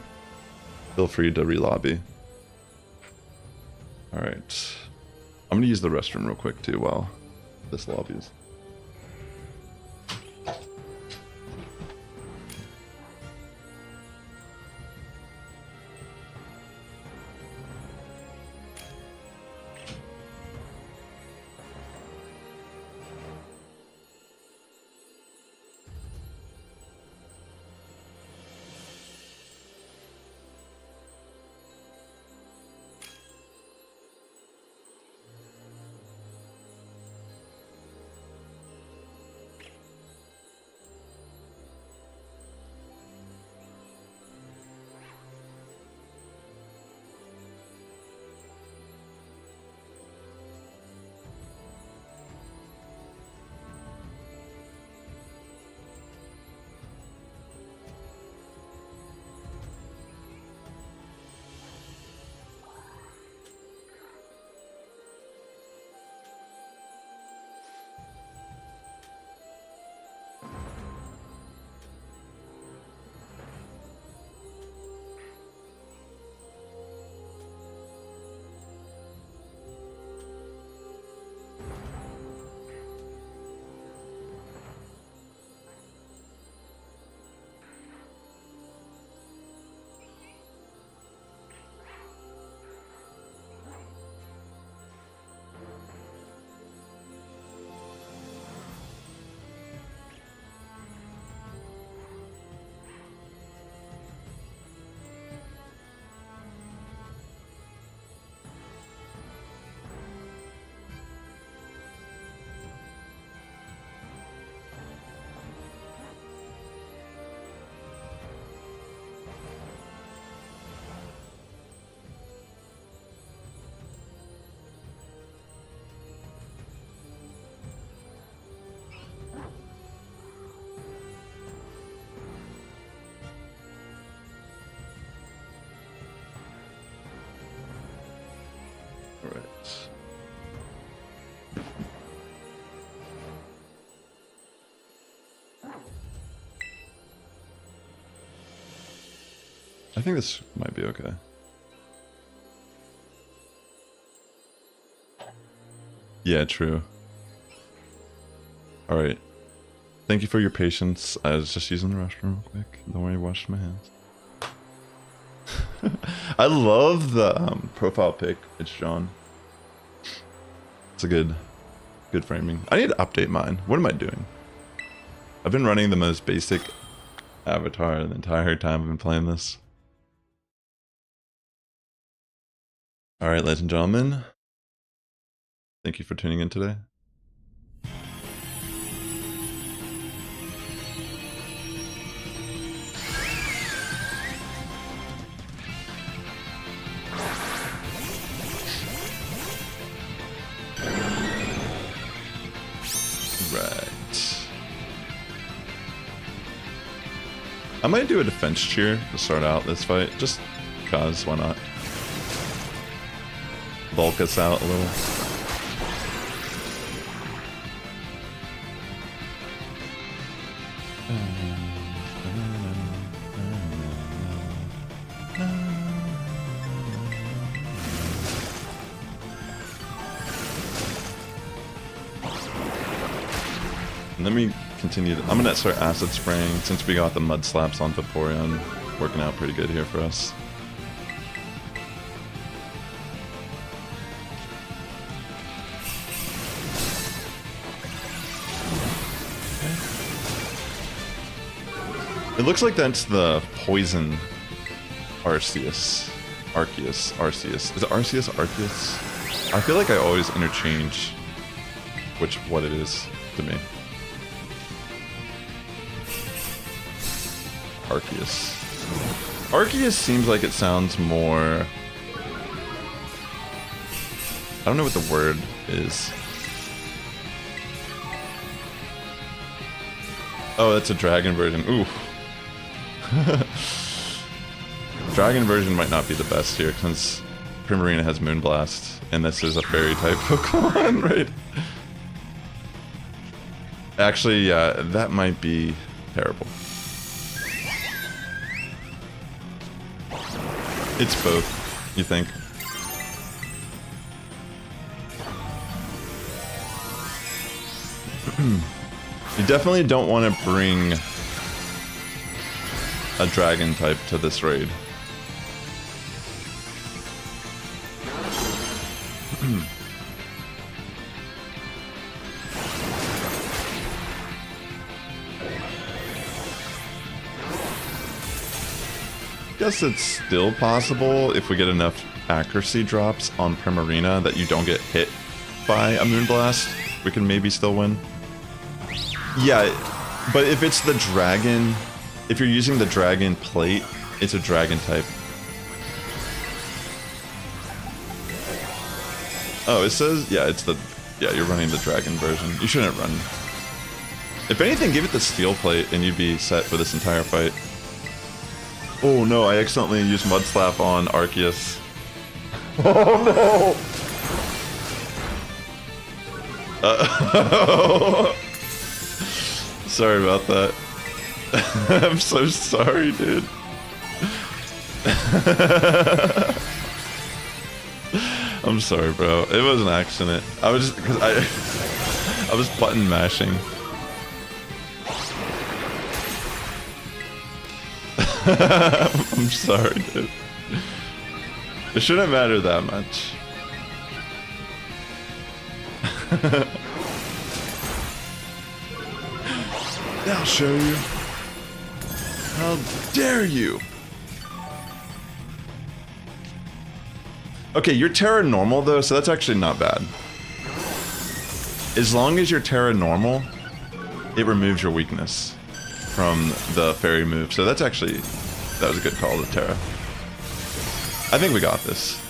feel free to re-lobby. Alright. I'm gonna use the restroom real quick too while this lobbies. I think this might be okay. Yeah, true. Alright. Thank you for your patience. I was just using the restroom real quick. Don't worry, wash my hands. I love the profile pic. It's John. It's a good framing. I need to update mine. What am I doing? I've been running the most basic avatar the entire time I've been playing this. Alright, ladies and gentlemen. Thank you for tuning in today. Right. I might do a defense cheer to start out this fight, just because, why not? Bulk us out a little. Let me continue. I'm gonna start acid spraying since we got the mud slaps on Vaporeon. Working out pretty good here for us. It looks like that's the poison Arceus. Arceus. Is it Arceus? Arceus? I feel like I always interchange what it is to me. Arceus. Arceus seems like it sounds more... I don't know what the word is. Oh, that's a dragon version. Ooh. Dragon version might not be the best here, since Primarina has Moonblast, and this is a fairy type Pokemon, right? Actually, yeah, that might be terrible. It's both, you think? You definitely don't want to bring a dragon type to this raid. Guess it's still possible if we get enough accuracy drops on Primarina that you don't get hit by a Moonblast. We can maybe still win. Yeah, but if it's the dragon, if you're using the dragon plate, it's a dragon type. Oh, it says, yeah, you're running the dragon version. You shouldn't run. If anything, give it the steel plate and you'd be set for this entire fight. Oh no, I accidentally used Mud Slap on Arceus. Oh no! Sorry about that. I'm so sorry, dude. I'm sorry, bro. It was an accident. I was just because I was button mashing. I'm sorry, dude. It shouldn't matter that much. I'll show you. How dare you? Okay, you're Tera normal though, so that's actually not bad. As long as you're Tera normal, it removes your weakness from the fairy move. So that's actually, that was a good call to Tera. I think we got this.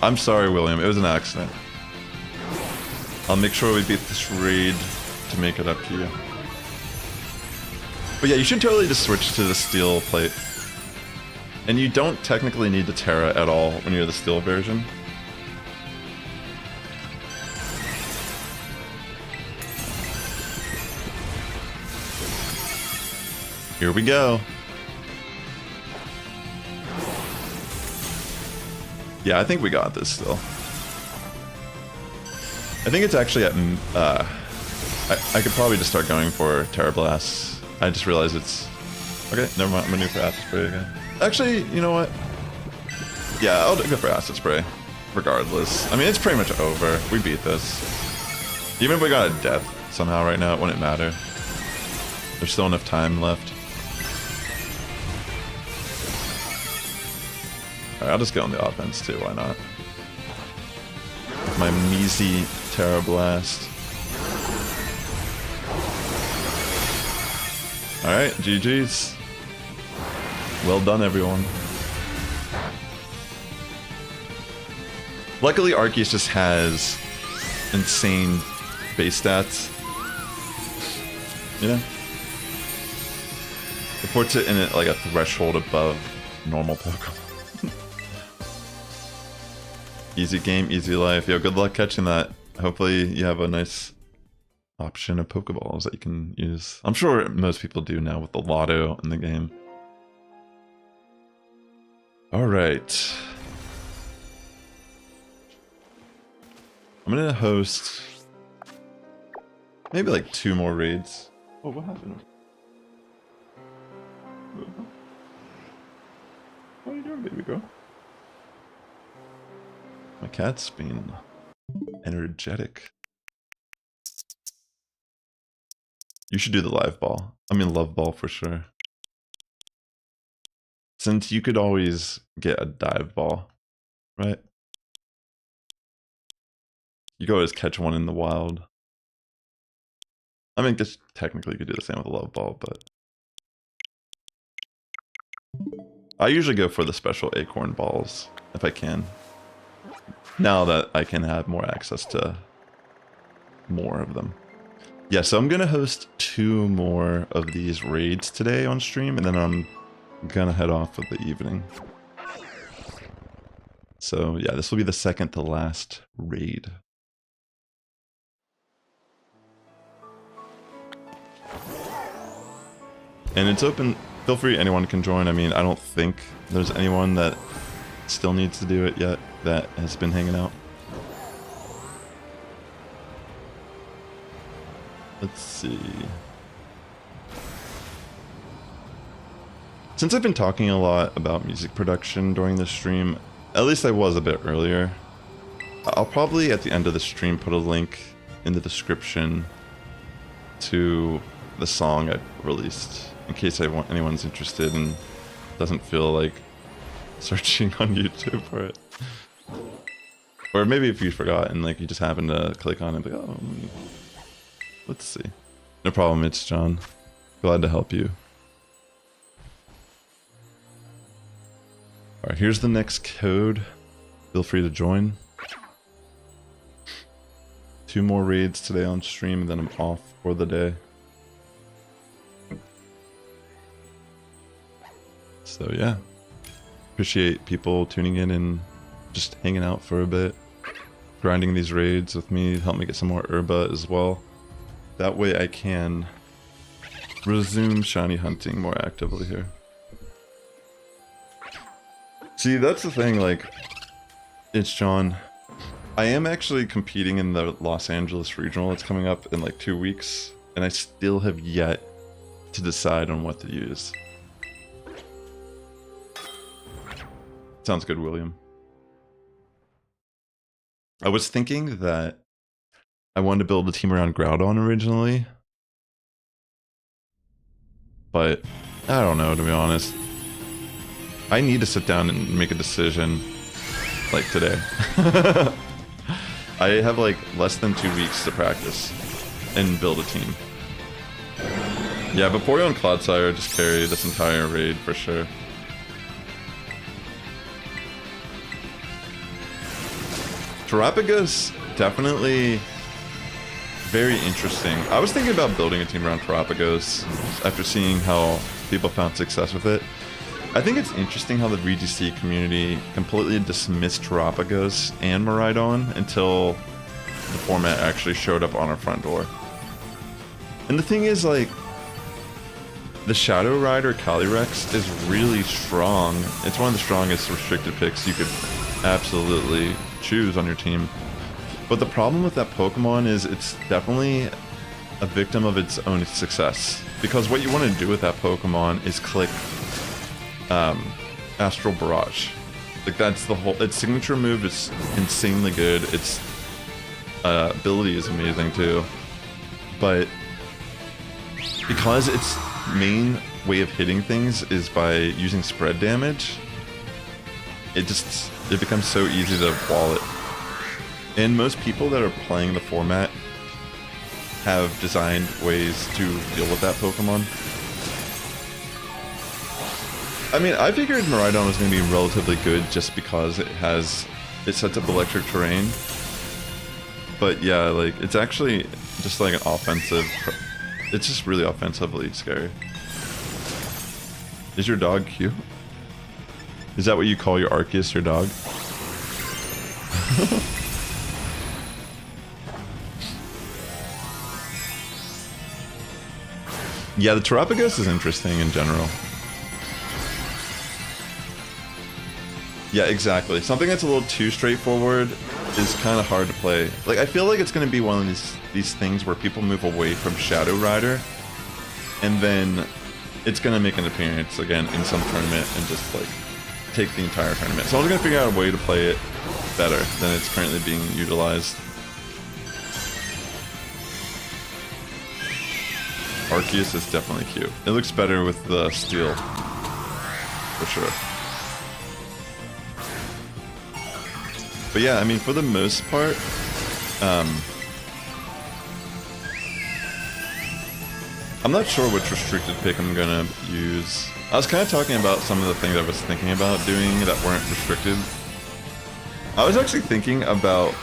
I'm sorry, William, it was an accident. I'll make sure we beat this raid to make it up to you. But yeah, you should totally just switch to the steel plate. And you don't technically need the Tera at all when you're the steel version. Here we go. Yeah, I think we got this still. I think it's actually at... I could probably just start going for Tera Blast. I just realized it's... Okay, never mind. I'm gonna do for Acid Spray again. Actually, you know what? Yeah, I'll go for Acid Spray. Regardless. I mean, it's pretty much over. We beat this. Even if we got a death somehow right now, it wouldn't matter. There's still enough time left. Alright, I'll just go on the offense too, why not? My measy Tera Blast. Alright, GG's. Well done, everyone. Luckily, Arceus just has insane base stats. You know? It puts it in it like a threshold above normal Pokemon. Easy game, easy life. Yo, good luck catching that. Hopefully you have a nice option of Pokeballs that you can use. I'm sure most people do now with the lotto in the game. Alright. I'm gonna host maybe like 2 more raids. Oh, what happened? What are you doing, baby girl? My cat's being energetic. You should do the live ball. I mean, love ball for sure. Since you could always get a dive ball, right? You could always catch one in the wild. I mean, guess technically you could do the same with a love ball, but I usually go for the special acorn balls if I can. Now that I can have more access to more of them. Yeah, so I'm gonna host 2 more of these raids today on stream, and then I'm gonna head off for the evening. So yeah, this will be the second to last raid. And it's open, feel free, anyone can join. I mean, I don't think there's anyone that still needs to do it yet that has been hanging out. Let's see. Since I've been talking a lot about music production during this stream, at least I was a bit earlier, I'll probably at the end of the stream put a link in the description to the song I released, in case anyone's interested and doesn't feel like searching on YouTube for it. Or maybe if you forgot and like you just happened to click on it and be like, oh, let's see. No problem, it's John. Glad to help you. Alright, here's the next code. Feel free to join. 2 more raids today on stream, and then I'm off for the day. So yeah. Appreciate people tuning in and just hanging out for a bit. Grinding these raids with me, help me get some more herba as well. That way I can resume shiny hunting more actively here. See, that's the thing, like, it's John. I am actually competing in the Los Angeles Regional. It's coming up in like 2 weeks, and I still have yet to decide on what to use. Sounds good, William. I was thinking that I wanted to build a team around Groudon originally, but I don't know, to be honest. I need to sit down and make a decision, like today. I have like less than 2 weeks to practice and build a team. Yeah, Vaporeon and Clodsire just carry this entire raid for sure. Terapagos, definitely very interesting. I was thinking about building a team around Terapagos after seeing how people found success with it. I think it's interesting how the VGC community completely dismissed Terapagos and Miraidon until the format actually showed up on our front door. And the thing is, like, the Shadow Rider Calyrex is really strong. It's one of the strongest restricted picks you could absolutely choose on your team. But the problem with that Pokemon is it's definitely a victim of its own success. Because what you want to do with that Pokemon is click Astral Barrage. Like that's the whole, its signature move is insanely good. Its ability is amazing too. But because its main way of hitting things is by using spread damage, it becomes so easy to wall it. And most people that are playing the format have designed ways to deal with that Pokemon. I mean, I figured Miraidon was going to be relatively good just because it sets up electric terrain. But yeah, like, it's actually just like an offensive, it's just really offensively scary. Is your dog cute? Is that what you call your Arceus, your dog? Yeah, the Terapagos is interesting in general. Yeah, exactly. Something that's a little too straightforward is kind of hard to play. Like, I feel like it's going to be one of these things where people move away from Shadow Rider, and then it's going to make an appearance again in some tournament and just, like, take the entire tournament. So I'm going to figure out a way to play it better than it's currently being utilized. Arceus is definitely cute. It looks better with the steel, for sure. But yeah, I mean, for the most part, I'm not sure which restricted pick I'm gonna use. I was kind of talking about some of the things I was thinking about doing that weren't restricted. I was actually thinking about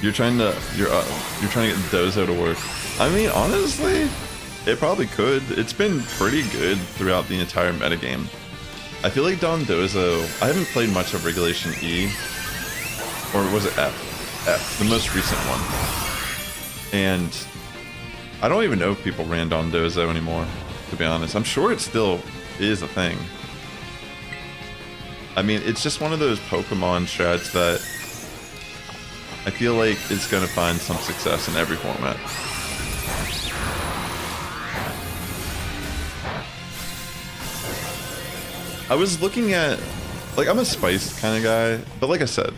you're trying to get Dozo to work. I mean, honestly, it probably could. It's been pretty good throughout the entire metagame. I feel like Dondozo, I haven't played much of Regulation E, or was it F? F, the most recent one. And I don't even know if people ran Dondozo anymore, to be honest. I'm sure it still is a thing. I mean, it's just one of those Pokemon strats that I feel like is going to find some success in every format. I was looking at, like, I'm a spice kind of guy, but like I said,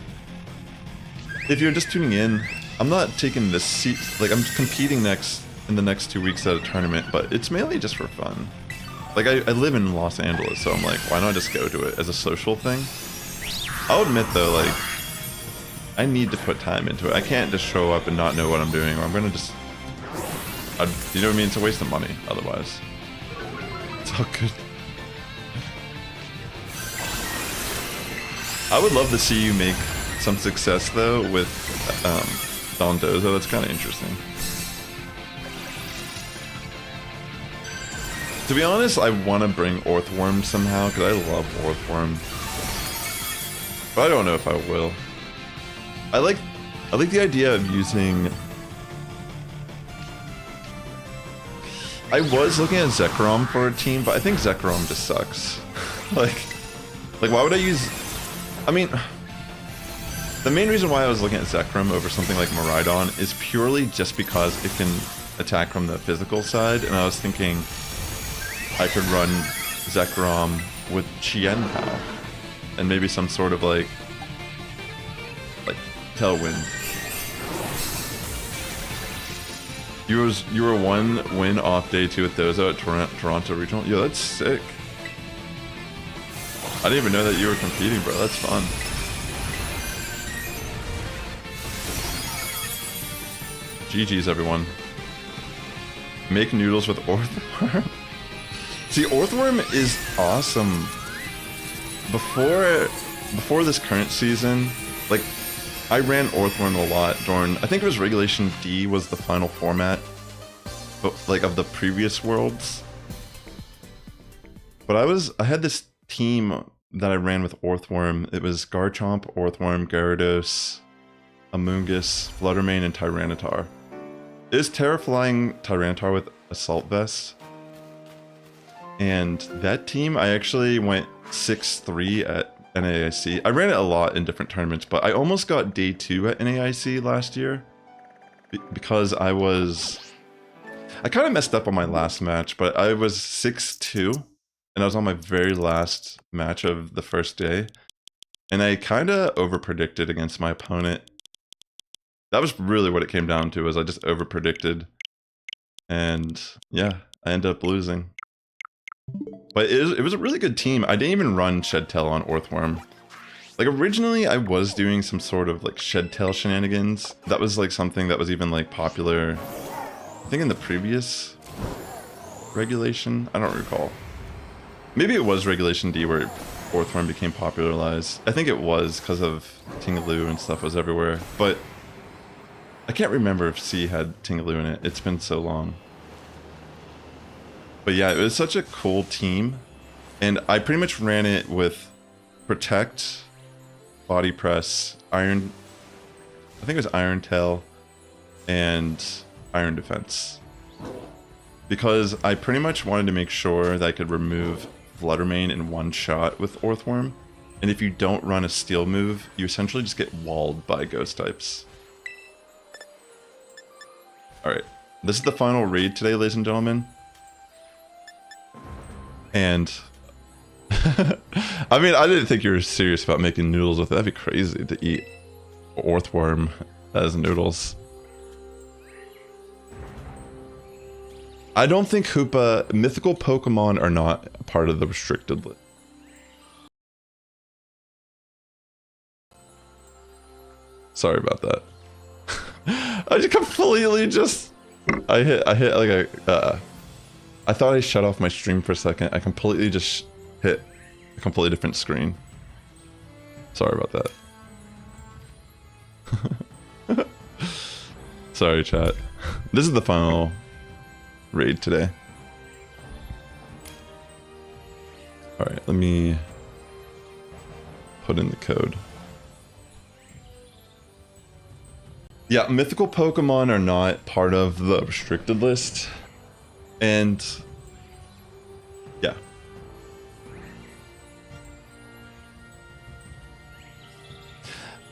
if you're just tuning in, I'm not taking this seat, like, I'm competing in the next 2 weeks at a tournament, but it's mainly just for fun. Like, I live in Los Angeles, so I'm like, why not just go to it as a social thing? I'll admit though, like, I need to put time into it. I can't just show up and not know what I'm doing, or I'm gonna just, you know what I mean? It's a waste of money otherwise. It's all good. I would love to see you make some success though with Dondozo. That's kind of interesting. To be honest, I want to bring Orthworm somehow because I love Orthworm, but I don't know if I will. I like the idea of using. I was looking at Zekrom for a team, but I think Zekrom just sucks. like why would I use? I mean, the main reason why I was looking at Zekrom over something like Miraidon is purely just because it can attack from the physical side, and I was thinking I could run Zekrom with Chien-Pao and maybe some sort of like Tailwind. You were 1 win off day 2 with Dozo at Toronto Regional. Yo, that's sick. I didn't even know that you were competing, bro. That's fun. GG's, everyone. Make noodles with Orthworm. See, Orthworm is awesome. Before this current season, like, I ran Orthworm a lot during, I think it was Regulation D was the final format, but like of the previous worlds. But I had this team that I ran with Orthworm. It was Garchomp, Orthworm, Gyarados, Amoonguss, Fluttermane, and Tyranitar. Is Terra flying Tyranitar with Assault Vest? And that team, I actually went 6-3 at NAIC. I ran it a lot in different tournaments, but I almost got day 2 at NAIC last year because I kind of messed up on my last match, but I was 6-2 and I was on my very last match of the first day. And I kind of over-predicted against my opponent. That was really what it came down to, is I just over-predicted. And yeah, I ended up losing. But it was a really good team. I didn't even run Shedtail on Orthworm. Like, originally I was doing some sort of like Shedtail shenanigans. That was like something that was even like popular, I think in the previous regulation? I don't recall. Maybe it was Regulation D where Orthworm became popularized. I think it was because of Tingaloo and stuff was everywhere. But I can't remember if C had Tingaloo in it. It's been so long. But yeah, it was such a cool team. And I pretty much ran it with Protect, Body Press, Iron... I think it was Iron Tail, and Iron Defense. Because I pretty much wanted to make sure that I could remove Fluttermane in one shot with Orthworm. And if you don't run a Steel move, you essentially just get walled by Ghost types. Alright, this is the final raid today, ladies and gentlemen. And I mean, I didn't think you were serious about making noodles with it. That'd be crazy to eat Orthworm as noodles. I don't think Hoopa mythical Pokemon are not part of the restricted list. Sorry about that. I just completely I hit like a I thought I shut off my stream for a second. I completely just hit a completely different screen. Sorry about that. Sorry, chat. This is the final raid today. Alright, let me put in the code. Yeah, mythical Pokemon are not part of the restricted list. And yeah.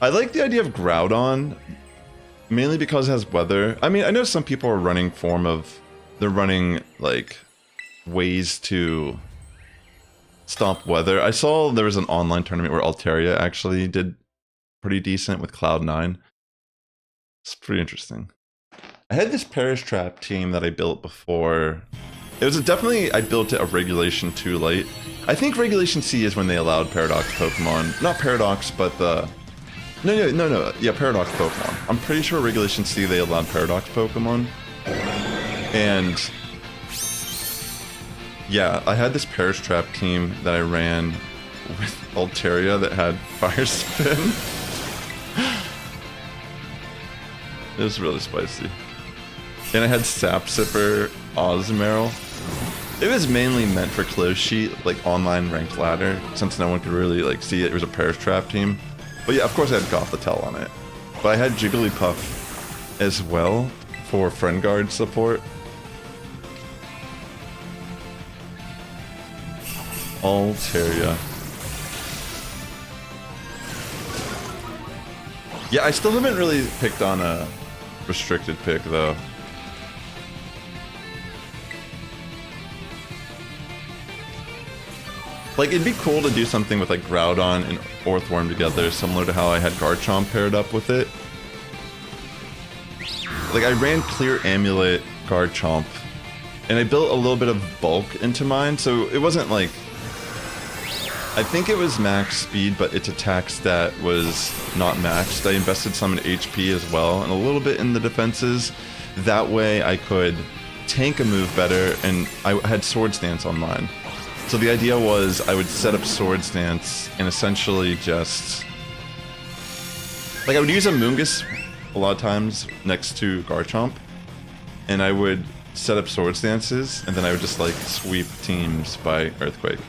I like the idea of Groudon, mainly because it has weather. I mean, I know some people are running they're running like ways to stop weather. I saw there was an online tournament where Altaria actually did pretty decent with Cloud9. It's pretty interesting. I had this Perish Trap team that I built before. It was definitely, I built it a Regulation 2 late. I think Regulation C is when they allowed Paradox Pokemon. Not Paradox, but the... No. Yeah, Paradox Pokemon. I'm pretty sure Regulation C they allowed Paradox Pokemon. And... yeah, I had this Perish Trap team that I ran with Altaria that had Fire Spin. It was really spicy. And I had Sap Sipper, Ozmearl. It was mainly meant for close sheet, like online ranked ladder, since no one could really like see it. It was a Perish Trap team. But yeah, of course I had Gothitelle on it. But I had Jigglypuff as well for Friend Guard support. Altaria. Yeah, I still haven't really picked on a restricted pick though. Like, it'd be cool to do something with like Groudon and Orthworm together, similar to how I had Garchomp paired up with it. Like, I ran Clear Amulet, Garchomp, and I built a little bit of bulk into mine, so it wasn't like... I think it was max speed, but its attack stat was not maxed. I invested some in HP as well, and a little bit in the defenses. That way I could tank a move better, and I had Sword Stance on mine. So the idea was I would set up Sword Stance and essentially just... like, I would use a Moongus a lot of times next to Garchomp, and I would set up Sword Stances, and then I would just, like, sweep teams by Earthquake.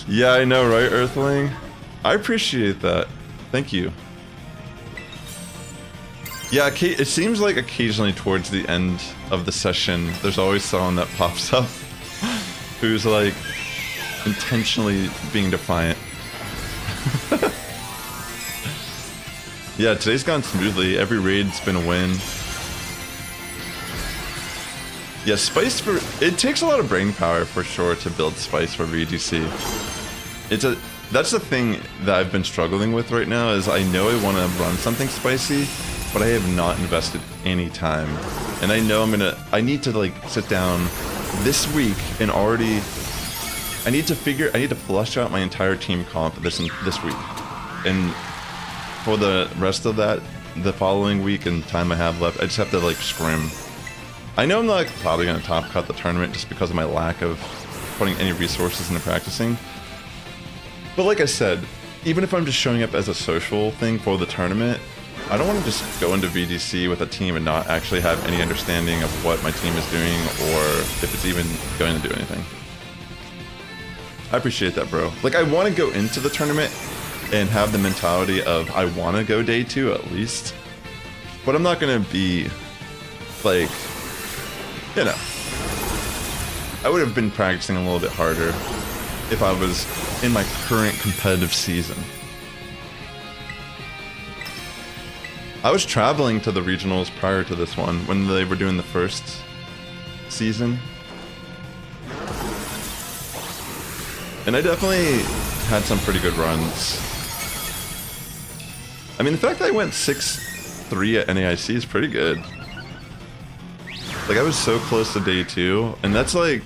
Yeah, I know, right, Earthling? I appreciate that. Thank you. Yeah, it seems like occasionally towards the end of the session, there's always someone that pops up who's like intentionally being defiant. Yeah, today's gone smoothly. Every raid's been a win. Yeah, Spice for... It takes a lot of brain power for sure to build Spice for VGC. That's the thing that I've been struggling with right now is I know I want to run something spicy, but I have not invested any time. And I know I need to like sit down this week and already... I need to flush out my entire team comp this week. And for the rest of that, the following week and time I have left, I just have to like scrim. I know I'm not probably going to top cut the tournament just because of my lack of putting any resources into practicing. But like I said, even if I'm just showing up as a social thing for the tournament, I don't want to just go into VGC with a team and not actually have any understanding of what my team is doing or if it's even going to do anything. I appreciate that, bro. Like, I want to go into the tournament and have the mentality of I want to go day 2 at least, but I'm not going to be like, you know, I would have been practicing a little bit harder if I was in my current competitive season. I was traveling to the regionals prior to this one when they were doing the first season. And I definitely had some pretty good runs. I mean, the fact that I went 6-3 at NAIC is pretty good. Like, I was so close to day 2, and that's like,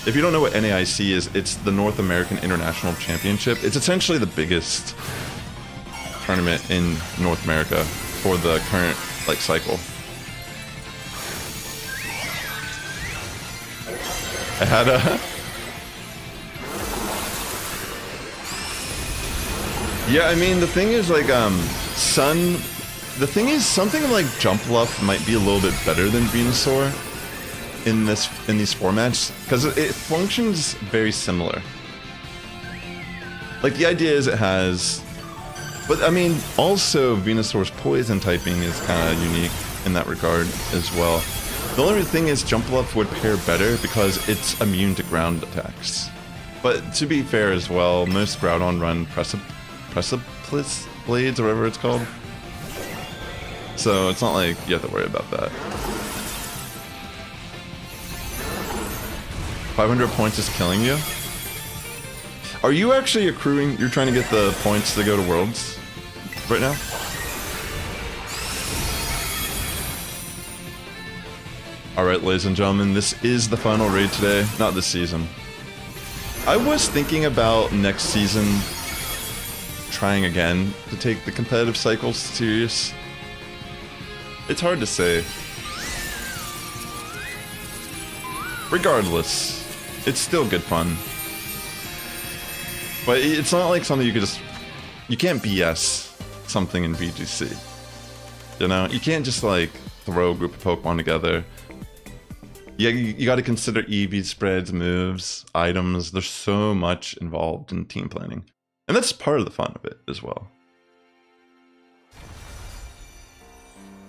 if you don't know what NAIC is, it's the North American International Championship. It's essentially the biggest tournament in North America for the current, like, cycle. I had a... Yeah, I mean, the thing is, like, the thing is, something like Jumpluff might be a little bit better than Venusaur in these formats, because it functions very similar. Like, the idea is it has... But, I mean, also, Venusaur's poison typing is kind of unique in that regard as well. The only thing is Jumpluff would pair better because it's immune to ground attacks. But, to be fair as well, most Groudon run Precipice Blades, or whatever it's called. So it's not like you have to worry about that. 500 points is killing you? Are you actually accruing? You're trying to get the points to go to Worlds right now? Alright, ladies and gentlemen, this is the final raid today. Not this season. I was thinking about next season trying again to take the competitive cycles serious. It's hard to say. Regardless, it's still good fun. But it's not like something you could just... You can't BS something in VGC. You know? You can't just like throw a group of Pokemon together. Yeah, you gotta consider EV spreads, moves, items. There's so much involved in team planning. And that's part of the fun of it as well.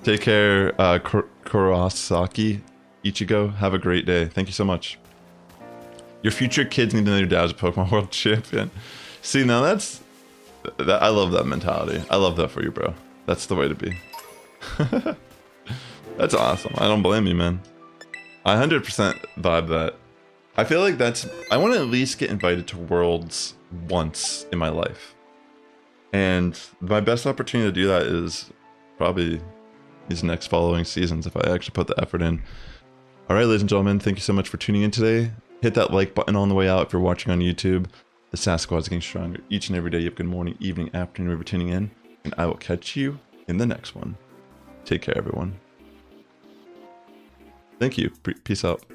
Take care, Kurosaki Ichigo. Have a great day. Thank you so much. Your future kids need to know your dad's a Pokemon World Champion. See, now I love that mentality. I love that for you, bro. That's the way to be. That's awesome. I don't blame you, man. I 100% vibe that. I feel like I want to at least get invited to Worlds once in my life. And my best opportunity to do that is probably these next following seasons if I actually put the effort in. Alright, ladies and gentlemen, thank you so much for tuning in today. Hit that like button on the way out if you're watching on YouTube. The Sass Squad is getting stronger each and every day. You have good morning, evening, afternoon, wherever you're tuning in. And I will catch you in the next one. Take care, everyone. Thank you. Peace out.